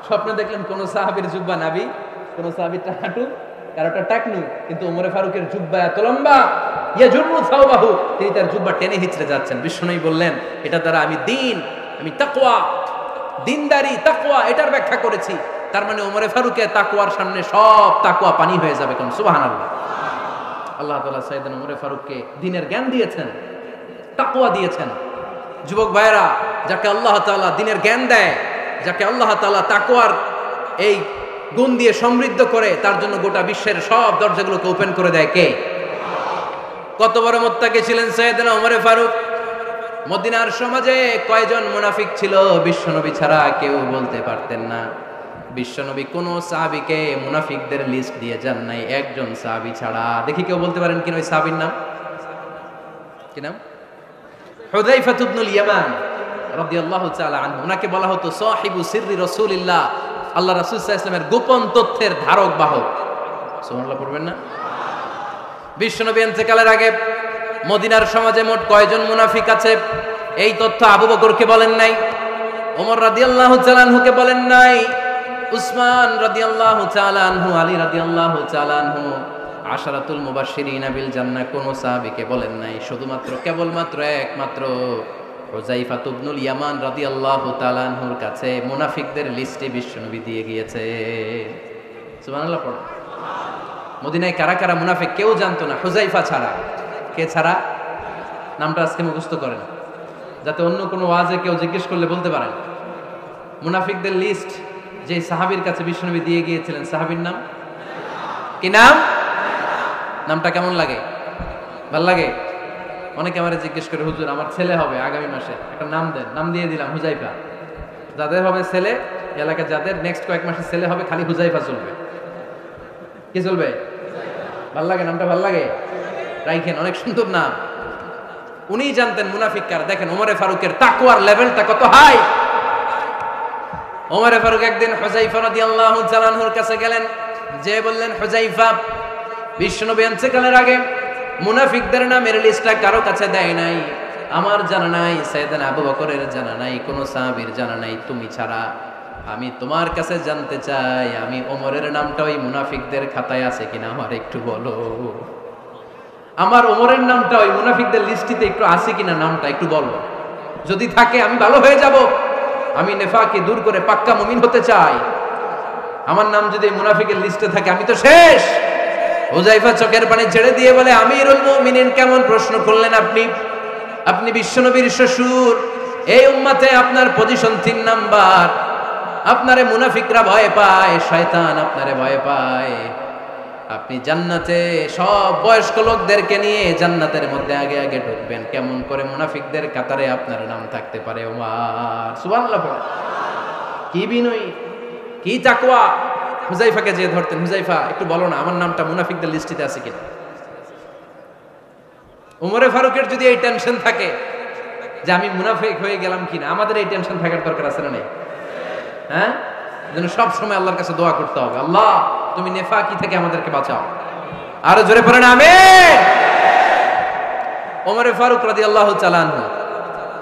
স্বপ্নে দেখলেন কোন সাহাবীর জুব্বা নাভি, কোন সাহাবীর হাঁটু, কারোটা টাকনু, কিন্তু ওমরে ফারুকের জুব্বা এত লম্বা, ইয়াজুরু সাওবাহু, তিনি তার জুব্বা টেনে হিচড়ে যাচ্ছেন। বিশ্বনবী বললেন, এটা দ্বারা আমি দ্বীন, আমি তাকওয়া, দ্বীনদারি, তাকওয়া এটার ব্যাখ্যা করেছি। তার মানে ওমরে ফারুকের তাকওয়ার সামনে সব তাকওয়া পানি হয়ে যাবে। কোন সুবহানাল্লাহ। আল্লাহ তাআলা সাইয়েদনা ওমরে ফারুককে দ্বীনের জ্ঞান দিয়েছেন, তাকওয়া দিয়েছেন। যুবক ভাইরা, যাকে আল্লাহ তাআলা দ্বীনের জ্ঞান দেয়, যাকে আল্লাহ তাআলা তাকওয়ার এই গুণ দিয়ে সমৃদ্ধ করে, তার জন্য গোটা বিশ্বের সব দরজাগুলোকে ওপেন করে দেয় কে? কত বড় মুত্তাকি ছিলেন সাইয়েদনা ওমরে ফারুক। মদিনার সমাজে কয়জন মুনাফিক ছিল বিশ্বনবী ছাড়া কেউ বলতে পারতেন না। বিশ্বনবী কোন সাহাবীকে মুনাফিকদের লিস্ট দিয়ে যান নাই, একজন সাহাবী ছাড়া। দেখি কেউ বলতে পারেন কিনা ওই সাহাবীর নাম? কি নাম? হুযায়ফা ইবনুল ইয়ামান রাদিয়াল্লাহু তাআলা আনহু। ওনাকে বলা হতো সাহিবু সিররি রাসূলিল্লাহ, আল্লাহ রাসূল সাল্লাল্লাহু আলাইহি ওয়াসাল্লামের গোপন তথ্যের ধারক বাহক। সুবহানাল্লাহ পড়বেন না? বিশ্বনবী ইন্তেকালের আগে মদিনার সমাজে মোট কয়জন মুনাফিক আছে, এই তথ্য আবু বকরকে বলেন নাই, ওমর রাদিয়াল্লাহু তাআলা আনহুকে বলেন নাই, উসমান রাদিয়াল্লাহু তাআলা আনহু, আলী রাদিয়াল্লাহু তাআলা আনহু, আশারাতুল মুবাশশিরিনা বিল জান্নাহ কোন সাহাবীকে বলেন নাই। শুধুমাত্র কেবলমাত্র একমাত্র হুযায়ফা ইবনুল ইয়ামান রাদিয়াল্লাহু তাআলা আনহুর কাছে মুনাফিকদের লিস্টে বিশ্বনবী দিয়ে গিয়েছে। সুবহানাল্লাহ পড়ো। মদিনায় কারা কারা মুনাফিক কেউ জানতো না, হুযায়ফা ছাড়া। কে ছাড়া? নামটা আজকে মুখস্থ করেন, যাতে অন্য কোনো ওয়াজে কেউ জিজ্ঞেস করলে বলতে পারেন। মুনাফিকদের লিস্ট যে সাহাবীর কাছে বিশ্বনবী দিয়ে গিয়েছিলেন, সাহাবীর নাম কি? নাম? নামটা কেমন লাগে? ভাল লাগে? অনেকে আমারে জিজ্ঞেস করে, হুজুর আমার ছেলে হবে আগামী মাসে, একটা নাম দেন। নাম দিয়ে দিলাম হুযায়ফা। যাদের হবে ছেলে, এলাকায় যাদের নেক্সট কয়েক মাসে ছেলে হবে, খালি হুযায়ফা চলবে। কি চলবে? ভাল লাগে? নামটা ভাল লাগে? রাইখেন, অনেক সুন্দর নাম। উনিই জানতেন মুনাফিক কারা। দেখেন ওমরে ফারুকের তাকওয়ার লেভেলটা কত হাই। ওমরে ফারুক একদিন হুযায়ফা রাদিয়াল্লাহু তাআলা আনহুর কাছে গেলেন, যে বললেন, হুযায়ফা, বিশ্বনবী ইন্তেকালের আগে মুনাফিকদের নামের লিস্টটা কারো কাছে দেয় নাই, আমার জানা নাই, সাইয়েদনা আবু বকরের জানা নাই, কোন সাহাবীর জানা নাই, তুমি ছাড়া। আমি তোমার কাছে জানতে চাই, আমি ওমরের নামটা ওই মুনাফিকদের খাতায় আছে কিনা আমার একটু বলো। আমার ওমরের নামটা ওই মুনাফিকদের লিস্টিতে একটু আছে কিনা, নামটা একটু বলো। যদি থাকে আমি ভালো হয়ে যাব। আমি নেফাকে দূর করে পাক্কা মুমিন হতে চাই। আমার নাম যদি মুনাফিকের লিস্টে থাকে আমি তো শেষ। হুযায়ফা চোখের পানি ছেড়ে দিয়ে বলে, আমিরুল মুমিনিন, কেমন প্রশ্ন করলেন আপনি? আপনি বিশ্বনবীর শ্বশুর, এই উম্মতে আপনার পজিশন 3 নাম্বার। আপনারে মুনাফিকরা ভয় পায়, শয়তান আপনারে ভয় পায়। আপনি জান্নাতে সব বয়স্ক লোকদেরকে নিয়ে জান্নাতের মধ্যে আগে আগে ঢুকবেন, কেমন করে মুনাফিকদের কাতারে আপনার নাম থাকতে পারে ওমর? সুবহানাল্লাহ পড়ে। কি বিনয়ী, কি তাকওয়া। হুযায়ফাকে যে ধরতেন, হুযায়ফা একটু বলো না আমার নামটা মুনাফিকদের লিস্টিতে আছে কিনা। ওমরে ফারুকের যদি এই টেনশন থাকে যে আমি মুনাফিক হয়ে গেলাম কিনা, আমাদের এই টেনশন থাকার দরকার আছে না? নেই? হ্যাঁ, যেন সব সময় আল্লাহর কাছে দোয়া করতে হবে, আল্লাহ তুমি নেফাকি থেকে আমাদেরকে বাঁচাও। আরো জোরে পড়েন আমিন। ওমরে ফারুক রাদিয়াল্লাহু তাআলা আনহু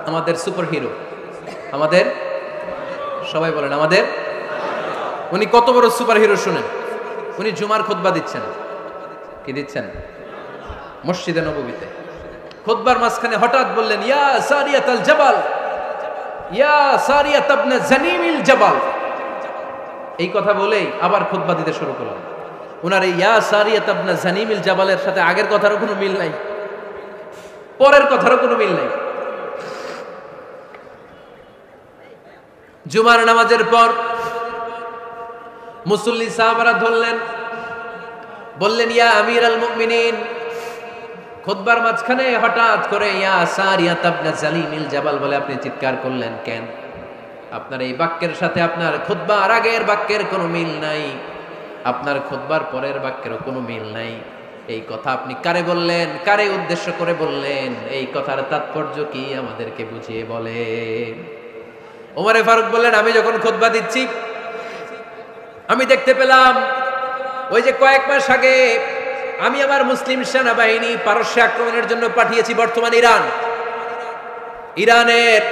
আমাদের সুপার হিরো, আমাদের সবাই বলেন আমাদের। উনি কত বড় সুপার হিরো শুনেন। উনি জুমার খুতবা দিচ্ছেন। কি দিচ্ছেন? মসজিদে নববীতে। খুতবার মাঝখানে হঠাৎ বললেন, ইয়া সারিয়াতাল জাবাল, ইয়া সারিয়াত ইবনে জানিমিল জাবাল। এই কথা বলেই আবার খুতবা দিতে শুরু করলেন। ওনার এই ইয়া সারিয়াত ইবনে জানিমিল জাবালের সাথে আগের কথারও কোনো মিল নাই, পরের কথারও কোনো মিল নাই। জুমার নামাজের পর মুসল্লি সাহাবারা ধরলেন, বললেন, ইয়া আমিরাল মুমিনিন। খুতবার মাঝখানে হঠাৎ করে ইয়া সারিয়াত ইবনে জানিমিল জাবাল বলে আপনি চিৎকার করলেন কেন? আপনার এই বাক্যের সাথে আপনার খুতবার আগের বাক্যের কোনো মিল নাই, আপনার খুতবার পরের বাক্যেরও কোনো মিল নাই। এই কথা আপনি কারে বললেন, কারে উদ্দেশ্য করে বললেন? এই কথার তাৎপর্য কি আমাদেরকে বুঝিয়ে বলেন। ওমরে ফারুক বললেন, আমি যখন খুতবা দিচ্ছি আমি দেখতে পেলাম ওই যে কয়েক মাস আগে আমি আমার মুসলিম সেনাবাহিনী পারস্যে আক্রমণের জন্য পাঠিয়েছি, বর্তমান ইরানের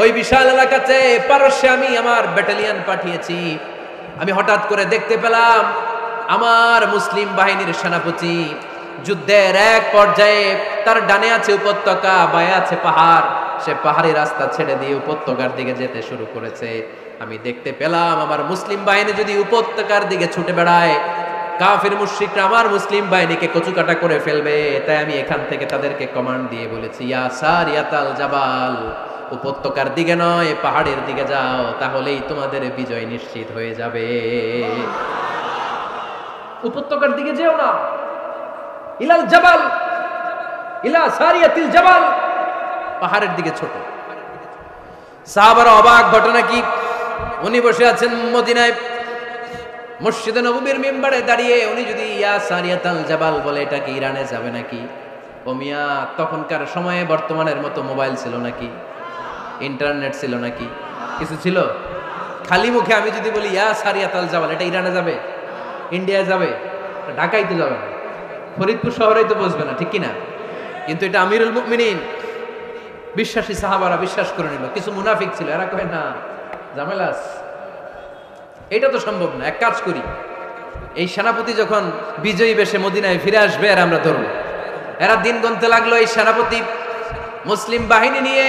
ওই বিশাল এলাকাতে পারস্যে আমি আমার ব্যাটালিয়ন পাঠিয়েছি। আমি হঠাৎ করে দেখতে পেলাম আমার মুসলিম বাহিনীর সেনাপতি যুদ্ধের এক পর্যায়ে তার ডানে আছে উপত্যকা, বায়ে আছে পাহাড়, সে পাহাড়ি রাস্তা ছেড়ে দিয়ে উপত্যকার দিকে যেতে শুরু করেছে। আমি দেখতে পেলাম আমার মুসলিম বাহিনী যদি উপত্যকার দিকে ছুটে বেড়ায়, কাফির মুশরিকরা আমার মুসলিম বাহিনীকে কচুকাটা করে ফেলবে। তাই আমি এখান থেকে তাদেরকে কমান্ড দিয়ে বলেছি, ইয়া সারিয়াতাল জাবাল, উপত্যকার দিকে নয় পাহাড়ের দিকে যাও, তাহলেই তোমাদের বিজয় নিশ্চিত হয়ে যাবে। উপত্যকার দিকে যেও না, ইলাল জাবাল, ইলা সারিয়াতিল জাবাল, পাহাড়ের দিকে ছোট। সাহাবারা অবাক, ঘটনা কি? উনি বসে আছেন মদিনায় মসজিদে নববীর মিম্বারে দাঁড়িয়ে, উনি যদি ইয়া সারিয়াতাল জাবাল বলে এটা কি ইরানে যাবে নাকি? ও মিয়া, তখনকার সময়ে বর্তমানের মতো মোবাইল ছিল নাকি, ইন্টারনেট ছিল নাকি, কিছু ছিল? খালি মুখে আমি যদি বলি ইয়া সারিয়াতাল জাবাল, এটা ইরানে যাবে, ইন্ডিয়া যাবে, ঢাকাই তো যাবে না, ফরিদপুর শহরেই তো বসবে না, ঠিক কিনা? কিন্তু এটা আমিরুল মুমিনিন বিশ্বাসী সাহাবারা বিশ্বাস করে নিল। কিছু মুনাফিক ছিল, এরা কয় না, ঝামেলাস, এটা তো সম্ভব না। এক কাজ করি, এই সেনাপতি যখন বিজয়ী বেশে মদিনায় ফিরে আসবে আর আমরা ধরবো। এরা দিন গুনতে লাগলো, এই সেনাপতি মুসলিম বাহিনী নিয়ে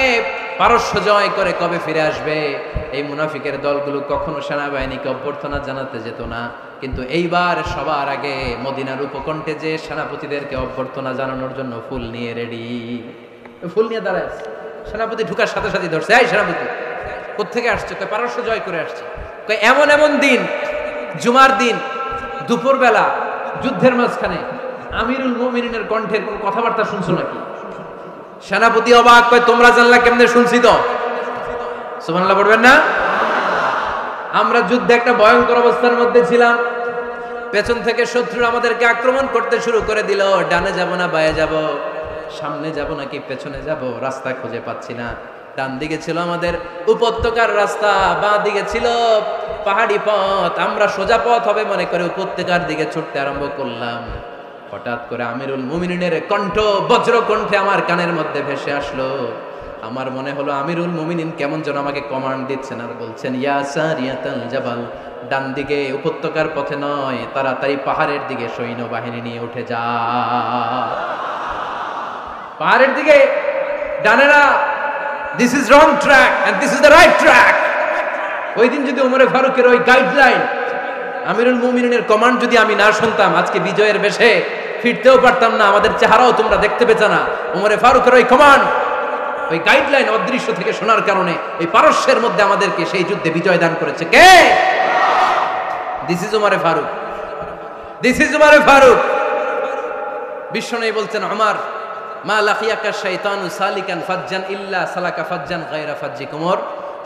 পারস্য জয় করে কবে ফিরে আসবে। এই মুনাফিকের দলগুলো কখনো সেনাবাহিনীকে অভ্যর্থনা জানাতে যেত না, কিন্তু এইবার সবার আগে মদিনার উপকণ্ঠে যে সেনাপতিদেরকে অভ্যর্থনা জানানোর জন্য ফুল নিয়ে রেডি, ফুল নিয়ে দাঁড়ায়। সেনাপতি ঢুকার সাথে সাথে ধরছে, এই সেনাপতি কোত্থেকে আসছে? পারস্য জয় করে আসছে। এমন এমন দিন, জুমার দিন দুপুরবেলা যুদ্ধের মাঝখানে আমিরুল মুমিনিনের কণ্ঠের কোন কথাবার্তা শুনছো নাকি? সেনাপতি অবাক, কয় তোমরা জানলা কেমনে? শুনছি তো। সুবহানাল্লাহ পড়বেন না? আমরা যুদ্ধে একটা ভয়ঙ্কর অবস্থার মধ্যে ছিলাম, পেছন থেকে শত্রু আমাদেরকে আক্রমণ করতে শুরু করে দিল। ডানে যাব না বায়ে যাব, সামনে যাব নাকি পেছনে যাব, রাস্তা খুঁজে পাচ্ছি না। ডান দিকে ছিল আমাদের উপত্যকার রাস্তা, বাঁ দিকে ছিল পাহাড়ি পথ। আমরা সোজা পথ হবে মনে করে উপত্যকার দিকে ছুটতে আরম্ভ করলাম। হঠাৎ করে আমিরুল মুমিনিনের কণ্ঠ বজ্র কণ্ঠে আমার কানের মধ্যে ভেসে আসলো। আমার মনে হলো আমিরুল মুমিনিন কেমন যেন আমাকে কমান্ড দিচ্ছেন আর বলছেন, ইয়া সারিয়াতাল জাবাল, ডান দিকে উপত্যকার পথে নয়, তাড়াতাড়ি পাহাড়ের দিকে সৈন্যবাহিনী নিয়ে উঠে যা। পাহাড়ের দিকে, ডানে না। This is wrong track and this is the right track. ওই দিন যদি ওমরে ফারুকের ওই গাইডলাইন, আমিরুল মুমিনিনের কমান্ড যদি আমি না শুনতাম, আজকে বিজয়ের বেশে ফিরতেও পারতাম না, আমাদের চেহারাও তোমরা দেখতে পেতে না। ওমরে ফারুকের ওই কমান্ড, ওই গাইডলাইন অদৃশ্য থেকে শোনার কারণে এই পারস্যের মধ্যে আমাদেরকে সেই যুদ্ধে বিজয় দান করেছে কে? দিস ইজ ওমরে ফারুক, দিস ইজ ওমরে ফারুক। বিশ্বনবী বলছেন, আমার মা লাকিয়াকা শাইতানু সালিকান ফাজ্জান ইল্লা সালাকা ফাজ্জান গায়রা ফাজ্জিক উমর।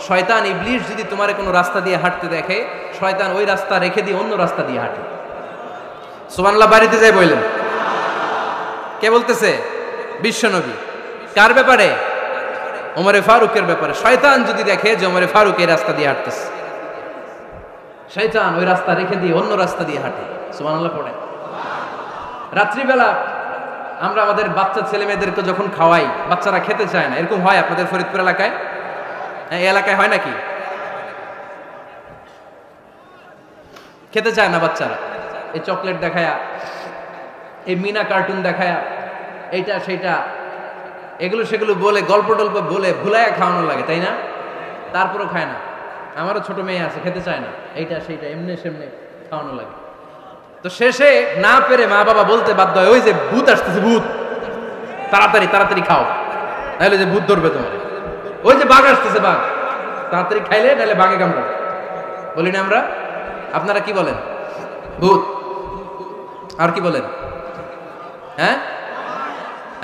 শয়তান ইবলিস যদি তোমার কোনো রাস্তা দিয়ে হাঁটতে দেখে, শয়তান ওই রাস্তা রেখে দিয়ে অন্য রাস্তা দিয়ে হাঁটে। সুবহানাল্লাহ বাড়িতে যাই বললেন। কে বলতেছে? বিশ্বনবী। কার ব্যাপারে? ওমরে ফারুকের ব্যাপারে। শয়তান যদি দেখে যে ওমরে ফারুক এই রাস্তা দিয়ে হাঁটতেছে, শয়তান ওই রাস্তা রেখে দিয়ে অন্য রাস্তা দিয়ে হাঁটে। সুবহানাল্লাহ পড়ে। রাত্রিবেলা আমরা আমাদের বাচ্চা ছেলে মেয়েদেরকে যখন খাওয়াই, বাচ্চারা খেতে চায় না, এরকম হয় আপনাদের ফরিদপুর এলাকায়? এই এলাকায় হয় নাকি? খেতে চায় না বাচ্চারা, এই চকলেট দেখায়া, এই মিনা কার্টুন দেখায়া, এইটা সেইটা এগুলো সেগুলো বলে গল্প টল্প বলে ভুলায় খাওয়ানো লাগে, তাই না? তারপরও খায় না। আমারও ছোট মেয়ে আছে, খেতে চায় না, এইটা সেইটা এমনি সেমনি খাওয়ানো লাগে। তো শেষে না পেরে মা বাবা বলতে বাধ্য হয়, ওই যে ভূত আসতেছে, ভূত, তাড়াতাড়ি তাড়াতাড়ি খাও, নাহলে যে ভূত ধরবে তোমার। ওই যে বাঘ আসতেছে, বাঘ, তাড়াতাড়ি খাইলে নাহলে বাঘে কামড়াবে। বলি না আমরা? আপনারা কি বলেন? ভূত। আর কি বলেন? হ্যাঁ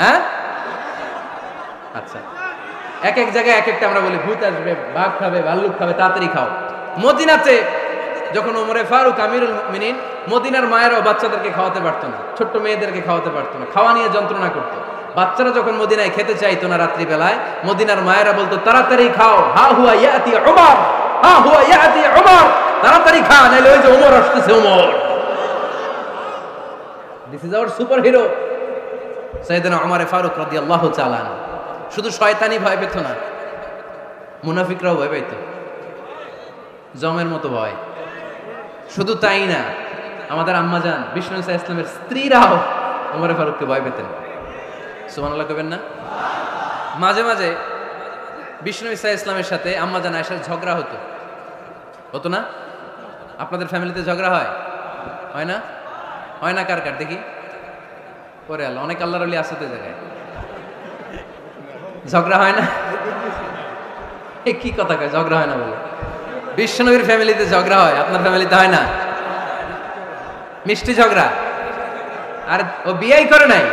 হ্যাঁ, আচ্ছা, এক এক জায়গায় এক একটা আমরা বলি, ভূত আসবে, বাঘ খাবে, ভাল্লুক খাবে, তাড়াতাড়ি খাও। মদিনাতে যখন ওমরে ফারুক আমিরুল মুমিনিন, মদিনার মায়েরাও বাচ্চাদেরকে খাওয়াতে পারতো না, ছোট্ট মেয়েদেরকে খাওয়াতে পারতো না, খাওয়া নিয়ে যন্ত্রণা করতো। বাচ্চারা যখন মদিনায় খেতে চাইতো না রাত্রিবেলায়, মদিনার মায়েরা বলতো তাড়াতাড়ি খাও, হা হুয়া ইয়াতি উমর, হা হুয়া ইয়াতি উমর, তাড়াতাড়ি খা, নাইলে ওই যে ওমর আসতেছে, Omar. This is our super hero সাইয়েদনা ওমর ফারুক রাদিয়াল্লাহু তাআলা আনহু। শুধু শয়তানি ভয় পেত না, মুনাফিকরাও ভয় পেত, জমের মতো ভয়। শুধু তাই না, আমাদের আম্মাজান বিষ্ণু ইসা ইসলামের স্ত্রীরাও ওমর ফারুককে ভয় পেতেন। সুবহানাল্লাহ কইবেন না? মাঝে মাঝে বিষ্ণু ইসা ইসলামের সাথে আম্মাজান আয়েশার ঝগড়া হতো, হতো না? আপনাদের ফ্যামিলিতে ঝগড়া হয়? হয় না? হয় না? কার কার দেখি? পরে আল্লাহ, অনেক আল্লাহর ওলি আছে তো জায়গায়, ঝগড়া হয় না? কি কথা কয়, ঝগড়া হয় না বলে? বিশ্বনবীর ফ্যামিলিতে ঝগড়া হয়, আপনার ফ্যামিলিতে হয় না? মিষ্টি ঝগড়া। আর ও বিয়েই করে নাই,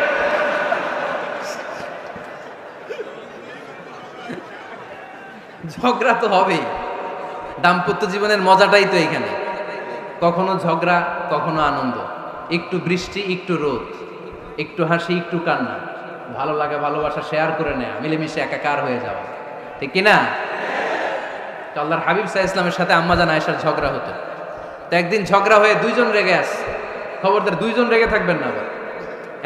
ঝগড়া তো হবেই। দাম্পত্য জীবনের মজাটাই তো এখানে, কখনো ঝগড়া, কখনো আনন্দ, একটু বৃষ্টি, একটু রোদ, একটু হাসি, একটু কান্না, ভালো লাগা ভালোবাসা শেয়ার করে নেয়া, মিলেমিশে একাকার হয়ে যাওয়া, ঠিক কিনা? তো আল্লাহর হাবিব সাল্লাল্লাহু আলাইহি ওয়াসাল্লামের সাথে আম্মাজান আয়েশার ঝগড়া হতো। তো একদিন ঝগড়া হয়ে দুইজন রেগে আছে, খবরদার দুইজন রেগে থাকবেন না, আবার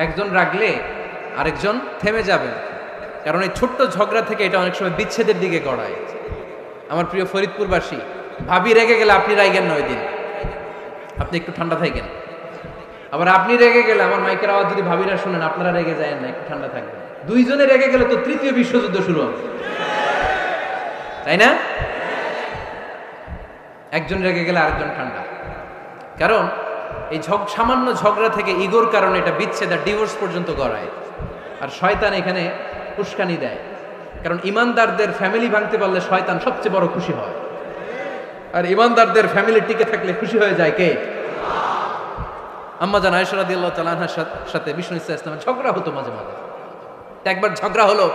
একজন রাগলে আরেকজন থেমে যাবেন, কারণ এই ছোট্ট ঝগড়া থেকে এটা অনেক সময় বিচ্ছেদের দিকে গড়ায়। আমার প্রিয় ফরিদপুরবাসী, ভাবি রেগে গেলে আপনি রাইগেন না, ওই দিন আপনি একটু ঠান্ডা থাকেন। আবার আপনি রেগে গেলে, আমার মাইকের আওয়াজ যদি ভাবিরা শুনেন, আপনারা রেগে যায় না, একটু ঠান্ডা থাকবেন। দুইজনে রেগে গেলে তো তৃতীয় বিশ্বযুদ্ধ শুরু হবে, তাই না? একজন রেগে গেলে আরেকজন ঠান্ডা, কারণ এই সামান্য ঝগড়া থেকে ইগোর কারণে এটা বিচ্ছেদ আর ডিভোর্স পর্যন্ত গড়ায়। আর শয়তান এখানে উস্কানি দেয়, কারণ ইমানদারদের ফ্যামিলি ভাঙতে পারলে শয়তান সবচেয়ে বড় খুশি হয়, আর ইমানদারদের ফ্যামিলি টিকে থাকলে খুশি হয়ে যায় কে? আম্মাজান আয়েশা রাদিয়াল্লাহু তাআলা আনহার সাথে বিষ্ণু ইসা ইসলামের ঝগড়া হতো মাঝে মাঝে। একবার ঝগড়া হলো,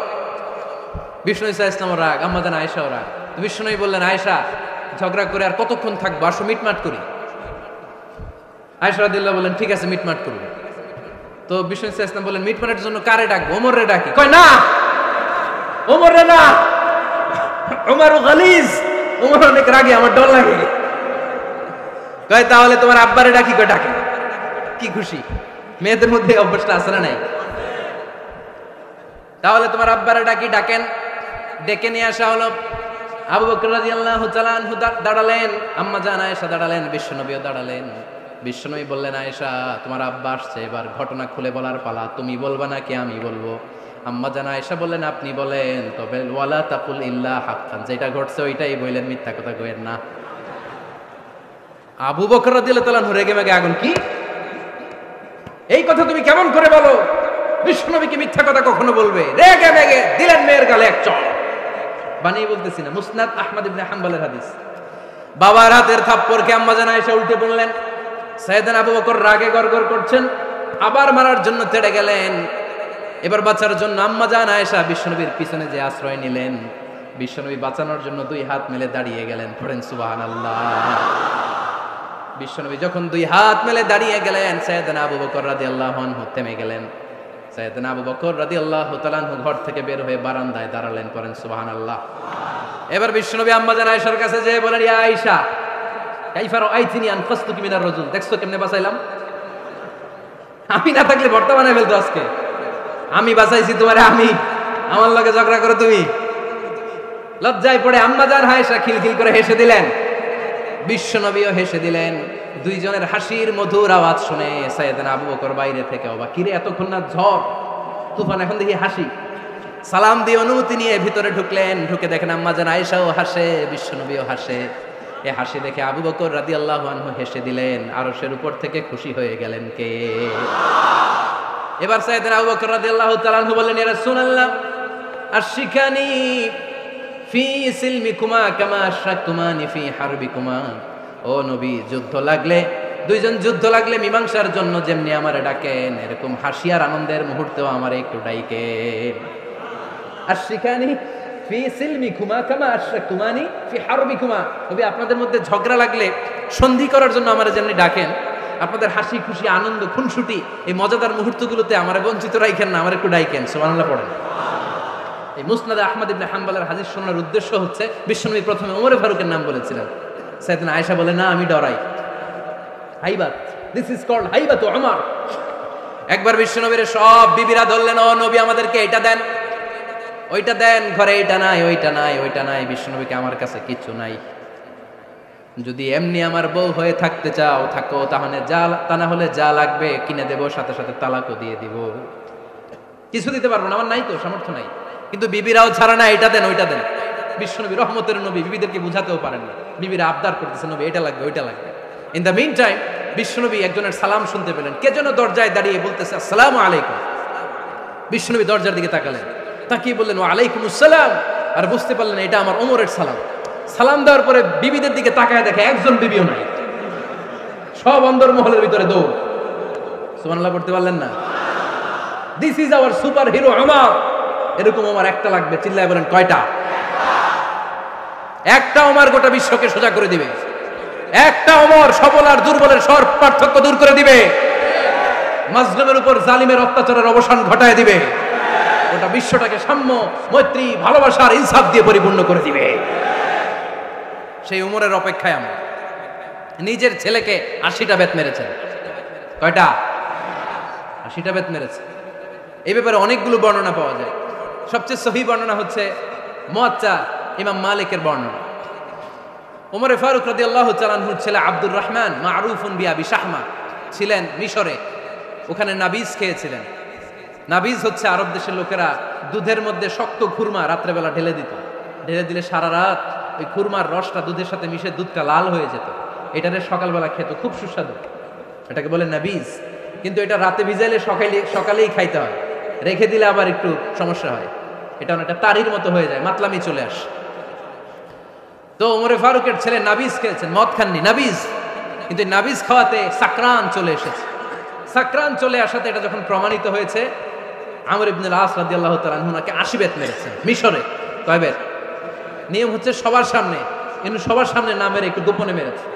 বিষ্ণু ইসা ইসলামও রাগ, আম্মাজান আয়েশাও রাগ। বিষ্ণুই বললেন, আয়েশা, ঝগড়া করে আর কতক্ষণ থাকবো, আসো মিটমাট করি। আয়েশা রাদিয়াল্লাহু বললেন, ঠিক আছে, মিটমাট করব। তো বিষ্ণু ইসা ইসলাম বললেন, মিটমাটের জন্য কারে ডাকবো? ওমর রে ডাকি। কয় না, ওমর রে না, ওমর গালিজ, ওমর অনেক রাগী, আমার ডর লাগে। কয় তাহলে তোমার আব্বারে ডাকি। কয় ডাকে। কি খুশি, মেয়েদের মধ্যে অভ্যাসটা আছে না নাই? তাহলে তোমার আব্বারে ডাকি। ডাকেন, ডেকে নিয়ে আসা হলো। আবু বকর রাদিয়াল্লাহু তাআলা আনহু দাঁড়ালেন, আম্মাজান আয়েশা দাঁড়ালেন, বিশ্বনবীও দাঁড়ালেন। বিশ্বনবী বললেন, আয়েশা, তোমার আব্বা আসছে, এবার ঘটনা খুলে বলার পালা, তুমি বলবা নাকি আমি বলবো? আম্মাজান আয়েশা বললেন, আপনি বলেন, তবে ওয়ালা তাকুল ইল্লা হাক্কান, যেটা ঘটছে ওইটাই বললেন, মিথ্যা কথা কইেন না। আবু বকর রাদিয়াল্লাহু তাআলা রেগে মেগে আগুন, কি এই কথা তুমি কেমন করে বলো? বিশ্বনবী কি মিথ্যা কথা কখনো বলবে? রেগে মেগে দিলেন মেয়ের গালে এক চড়। বানিয়ে বলতেছি না, মুসনাদ আহমদ ইবনে হাম্বলের হাদিস। বাবার হাতের থাপ্পড়কে আম্মাজান আয়েশা উল্টে বললেন। সাইয়েদনা আবু বকর রাগে গড়গড় করছেন, আবার মারার জন্য তেড়ে গেলেন। এবার বাঁচার জন্য আম্মাজান আয়েশা বিশ্বনবীর পিছনে যে আশ্রয় নিলেন, বিশ্বনবী বাঁচানোর জন্য দুই হাত মেলে দাঁড়িয়ে গেলেন। পড়েন সুবহানাল্লাহ। বিশ্বনবী যখন দুই হাত মেলে দাঁড়িয়ে গেলেন, সাইয়েদনা আবু বকর রাদিয়াল্লাহু আনহু থেমে গেলেন। সাইয়েদনা আবু বকর রাদিয়াল্লাহু তাআলা আনহু ঘর থেকে বের হয়ে বারান্দায় দাঁড়ালেন। পড়েন সুবহানাল্লাহ। এবার বিশ্বনবী আম্মাজান আয়েশার কাছে যেয়ে বলেন, ইয়া আয়েশা, কাইফা রাআইতিনি আনকাসতুকি মিনার রাজুল, দেখছো কেমনে বাঁচাইলাম? আমি না থাকলে ভর্তা বানাই ফেলতো আজকে। আমি বাঁচাইছি তোমারে, আমি, আমার লগে ঝগড়া করো তুমি। লজ্জায় পড়ে আম্মাজান আয়েশা খিলখিল করে হেসে দিলেন, বিশ্বনবীও হেসে দিলেন। দুইজনের হাসির মধুর আওয়াজ শুনে সাইয়েদনা আবু বকর বাইরে থেকে অবাক, কিরে এতক্ষণ না ঝড় তুফান, এখন দেখি হাসি। সালাম দিয়ে অনুমতি নিয়ে ভিতরে ঢুকলেন। ঢুকে দেখেন আম্মা জান আয়েশাও হাসে, বিশ্বনবীও হাসে। এ হাসি দেখে আবু বকর রাদিয়াল্লাহু আনহু হেসে দিলেন। আরশের উপর থেকে খুশি হয়ে গেলেন কে? এবার সাইয়েদনা আবু বকর রাদিয়াল্লাহু তাআলা আনহু বললেন, ইয়া রাসূলুল্লাহ আশরিকানি ফি সিলমিকুমা কামা আশরাকতুমানি ফি হারবিকুমা। ও নবী, দুইজন যুদ্ধ লাগলে মীমাংসার জন্য যেমনি আমারে ডাকেন, এরকম হাসি আর আনন্দের মুহূর্তেও আমারে একটু ডাকেন। আশরিকানি ফি সিলমিকুমা কামা আশরাকতুমানি ফি হারবিকুমা। নবী, আপনাদের মধ্যে ঝগড়া লাগলে সন্ধি করার জন্য আমারে যেমনি ডাকেন, আপনাদের হাসি খুশি আনন্দ খুনসুটি এই মজাদার মুহূর্তগুলোতে আমারে বঞ্চিত রাখেন না, আমার একটু ডাকেন। সুবহানাল্লাহ পড়েন। এই মুসনাদে আহমদ ইবনে হাম্বলের হাদিস শোনার উদ্দেশ্য হচ্ছে, বিশ্বনবী প্রথমে ওমরে ফারুকের নাম বলেছিলেন। সাইয়েদনা আয়েশা বলে, না আমি ডরাই। হাইবাত, দিস ইজ কল্ড হাইবাত ওমর। একবার বিশ্বনবীর সব বিবিরা ধরলেন, ও নবী আমাদেরকে এটা দেন, ওইটা দেন, ঘরে এটা নাই, ওইটা নাই, ওইটা নাই। বিশ্বনবীকে, আমার কাছে কিচ্ছু নাই, যদি এমনি আমার বউ হয়ে থাকতে চাও থাকো, তাহলে তা না হলে যা লাগবে কিনে দেবো, সাথে সাথে তালাকও দিয়ে দিব। কিছু দিতে পারবো না, আমার নাই তো, সামর্থ্য নাই। কিন্তু বিবিরাও ছাড়া না, এটা দেন ওইটা দেন। বিশ্বনবী রহমতের নবী, বিবিদেরকে বুঝাতেও পারেন না। বিবিরা আবদার করতেছে, নবী এটা লাগবে ওইটা লাগবে। ইন দ্য মিন টাইম বিশ্বনবী একজনের সালাম শুনতে পেলেন। কে যেন দরজায় দাঁড়িয়ে বলতেছে, আসসালামু আলাইকুম। বিশ্বনবী দরজার দিকে তাকালেন, তাকিয়ে বললেন, ওয়া আলাইকুমুস সালাম। আর বুঝতে পারলেন এটা আমার ওমরের সালাম। সালাম দেওয়ার পরে বিবিদের দিকে তাকায় দেখে একজন বিবিও নাই, সব অন্দরমহলের ভিতরে দৌড়। সুবহানাল্লাহ পড়তে পারলেন না? This is our super hero Omar. এরকম ওমর একটা লাগবে, চিল্লায় বলেন কয়টা? একটা ওমর গোটা বিশ্বকে সোজা করে দিবে। একটা ওমর সবল আর দুর্বলের সব পার্থক্য দূর করে দিবে। মাজলুমের উপর জালিমের অত্যাচারের অবসান ঘটায় দিবে। গোটা বিশ্বটাকে সাম্য, মৈত্রী, ভালোবাসার ইনসাফ দিয়ে পরিপূর্ণ করে দিবে। সেই উমরের অপেক্ষায় আমরা। নিজের ছেলেকে 80টা বেত মেরেছেন। কয়টা? 80টা বেত মেরেছে। এই ব্যাপারে অনেকগুলো বর্ণনা পাওয়া যায়। সবচেয়ে সহিহ বর্ণনা হচ্ছে মুয়াত্তা ইমাম মালিকের বর্ণনা। ওমরে ফারুক রাদিয়াল্লাহু তাআলা আনহুর ছেলে আব্দুর রহমান মারুফুন বিআবি শাহমা ছিলেন মিশরে। ওখানে নাবিজ খেয়েছিলেন। নাবিজ হচ্ছে আরব দেশের লোকেরা দুধের মধ্যে শক্ত খুরমা রাত্রেবেলা ঢেলে দিত। ঢেলে দিলে সারা রাত ওই খুরমার রসটা দুধের সাথে মিশে দুধটা লাল হয়ে যেত। এটারে সকালবেলা খেত, খুব সুস্বাদু। এটাকে বলে নাবিজ। কিন্তু এটা রাতে ভিজাইলে সকালেই খাইতে হয়, রেখে দিলে আবার একটু সমস্যা হয়। এটা অনেকটা তারির মতো হয়ে যায়, মাতলামি চলে আসে। তো ওমরে ফারুকের ছেলে নাবিজ খেয়েছেন, মদ খাননি, নাবিজ। কিন্তু নাবিজ খাওয়াতে সাকরান চলে এসেছে। সাকরান চলে আসাতে এটা যখন প্রমাণিত হয়েছে, আমর ইবনে আস রাদিয়াল্লাহু তাআলা আনহু নাকি 80 বেত মেরেছেন মিশরে। কয় বেত? নিয়ম হচ্ছে সবার সামনে, কিন্তু সবার সামনে না মেরে একটু গোপনে মেরেছে।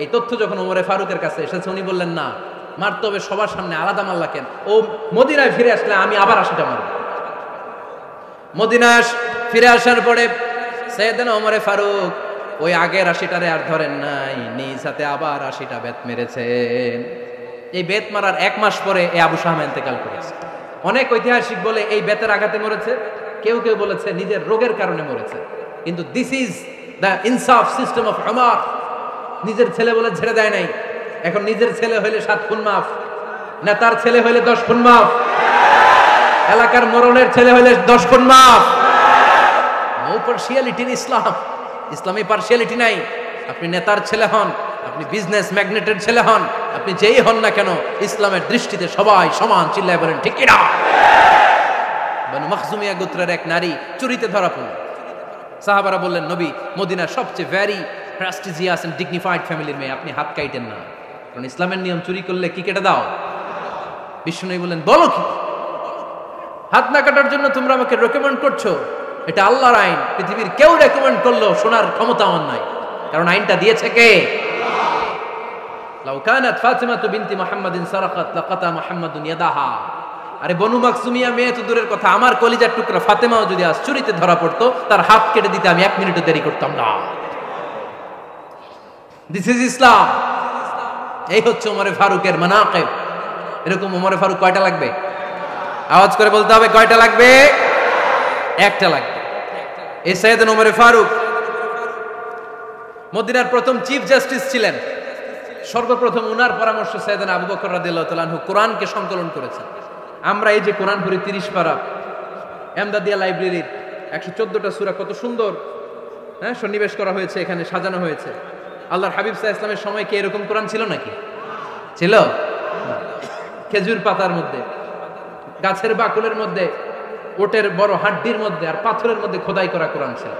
এই তথ্য যখন ওমরে ফারুকের কাছে এসেছে, উনি বললেন, না, মারতে হবে সবার সামনে, আলাদা মারলা কেন? ও মদিনায় ফিরে আসলে আমি আবার 80টা মারব। মদিনায় ফিরে আসার পরে সাইয়েদনা ওমরে ফারুক ওই আগের 80টারে আর ধরেন নাই, নিজ হাতে আবার 80টা বেত মেরেছেন। এই বেত মারার 1 মাস পরে এই আবু শাহমা ইন্তেকাল করেছে। অনেক ঐতিহাসিক বলে এই বেতের আঘাতে মরেছে, কেউ কেউ বলেছে নিজের রোগের কারণে মরেছে। কিন্তু দিস ইজ দ্য ইনসাফ সিস্টেম অফ ওমর। নিজের ছেলে বলে ছেড়ে দেয় নাই। এখন নিজের ছেলে হইলে 7 খুন মাফ, নেতার ছেলে হইলে 10 খুন মাফ, এলাকার মোড়লের ছেলে হইলে 10 খুন মাফ। নো পার্সিয়ালিটি ইন ইসলাম। ইসলামে পার্সিয়ালিটি নাই। আপনি নেতার ছেলে হন, আপনি বিজনেস ম্যাগনেটের ছেলে হন, আপনি যেই হন না কেন, ইসলামের দৃষ্টিতে সবাই সমান। চিল্লায় বলেন ঠিক কিনা? বনু মখজুমিয়া গোত্রের এক নারী চুরিতে ধরা পড়ল। সাহাবারা বললেন, নবী, মদিনার সবচেয়ে ভেরি প্রেস্টিজিয়াস এন্ড ডিগনিফাইড ফ্যামিলির মেয়ে, আপনি হাত কাটেন না, কারণ ইসলামের নিয়ম চুরি করলে কি কেটে দাও? বিষ্ণু বললেন, বলো কি? হাত না কাটার জন্য তোমরা আমাকে রেকমেন্ড করছো? এটা আল্লাহর আইন। পৃথিবীর কেউ রেকমেন্ড করলো শোনার ক্ষমতা আমার নাই, কারণ আইনটা দিয়েছে কে? লাউ কানাত ফাতিমাতু বিনতি মুহাম্মাদিন সারাকাত লাকাতা মুহাম্মাদুন ইয়াদাহা। আরে বনু মাকসুমিয়া মেয়ে তো দূরের কথা, আমার কলিজার টুকরা ফাতেমাও যদি আজ চুরিতে ধরা পড়তো, তার হাত কেটে দিতে আমি 1 মিনিটও দেরি করতাম না। দিস ইজ ইসলাম। এই হচ্ছে ওমরে ফারুকের মানাকিব। এরকম ওমরে ফারুক কয়টা লাগবে? আওয়াজ করে বলতে হবে, কয়টা লাগবে? একটা লাগবে। এই সাইয়েদনা ওমরে ফারুক মদিনার প্রথম চিফ জাস্টিস ছিলেন। সর্বপ্রথম উনার পরামর্শ সাইয়েদনা আবু বকর রাদিয়াল্লাহু তাআলা আনহু কোরআনকে সংকলন করেছেন। আমরা এই যে কোরআন পড়ি 30 পারা, এমদাদিয়া লাইব্রেরির 114টা সূরা কত সুন্দর সন্নিবেশ করা হয়েছে, এখানে সাজানো হয়েছে। আল্লাহর হাবিব সাল্লাল্লাহু আলাইহি ওয়াসাল্লামের সময় কি এরকম কোরআন ছিল নাকি? ছিল? খেজুর পাতার মধ্যে, গাছের বাকলের মধ্যে, ওটের বড় হাড্ডির মধ্যে আর পাথরের মধ্যে খোদাই করা কোরআন ছিল।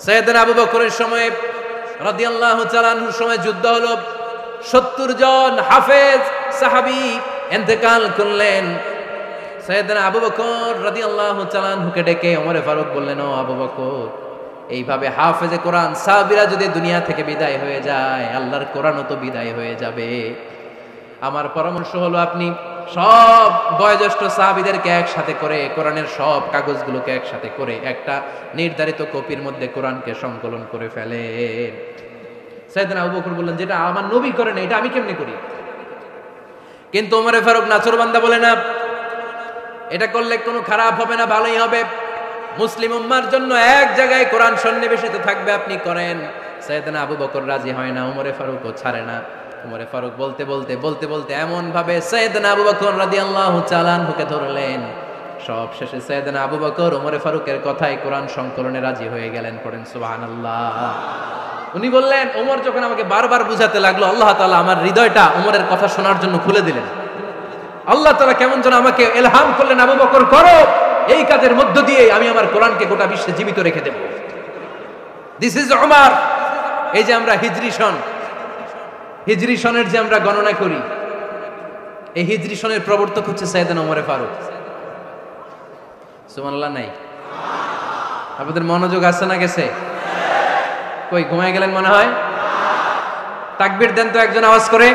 সাইয়েদনা আবু বকরের সময়ে রাদিয়াল্লাহু তাআলা আনহুর সময় যুদ্ধ হলো, 70 জন হাফেজ সাহাবী ইন্তেকাল করলেন। সাইয়েদনা আবু বকর রাদিয়াল্লাহু তাআলা আনহুকে ডেকে ওমর ফারুক বললেন, ও আবু বকর, এইভাবে হাফেজে কোরআন সাহাবীরা যদি দুনিয়া থেকে বিদায় হয়ে যায়, আল্লাহর কোরআনও তো বিদায় হয়ে যাবে। আমার পরামর্শ হলো আপনি সব বয়োজ্যেষ্ঠ সাহাবীদেরকে একসাথে করে কোরআনের সব কাগজগুলোকে একসাথে করে একটা নির্ধারিত কপির মধ্যে কোরআনকে সংকলন করে ফেলেন। সাইয়েদনা আবু বকর বললেন, যেটা আমার নবী করেন এটা আমি কেমনে করি? কিন্তু ওমর ফারুক নাছোড়বান্দা বলে, না, এটা করলে কোনো খারাপ হবে না, ভালোই হবে। মুসলিম উম্মার জন্য এক জায়গায় কোরআন সন্নিবেশিত থাকবে, আপনি করেন। সাইয়েদনা আবু বকর রাজি হয় না, ওমর ফারুকও ছাড়ে না। ওমর ফারুক বলতে বলতে বলতে বলতে এমন ভাবে সাইয়েদনা আবু বকর রাদিয়াল্লাহু তাআলা আনহুকে ধরলেন, সব শেষে সাইয়েদনা আবু বকর ওমর ফারুকের কথায় কোরআন সংকলনে রাজি হয়ে গেলেন। পড়েন সুবহানাল্লাহ। উনি বললেন, ওমর যখন আমাকে বারবার বুঝাতে লাগলো, আল্লাহ তাআলা আমার হৃদয়টা ওমরের কথা শোনার জন্য খুলে দিলেন। আল্লাহ তাআলা কেমন যেন আমাকে ইলহাম করলেন, আবু বকর করো, এই কাজের মধ্য দিয়ে আমি আমার কোরআনকে গোটা বিশ্বে জীবিত রেখে দেব। This is Omar. এই যে আমরা হিজরি সনের যে আমরা গণনা করি, এই হিজরি সনের প্রবর্তক হচ্ছে সাইয়েদনা ওমর ফারুক। সুবহানাল্লাহ নাই? আপনাদের মনোযোগ আছে না গেছে? কই ঘুমায় গেলেন মনে হয়? তাকবীর দেন তো একজন আওয়াজ করে।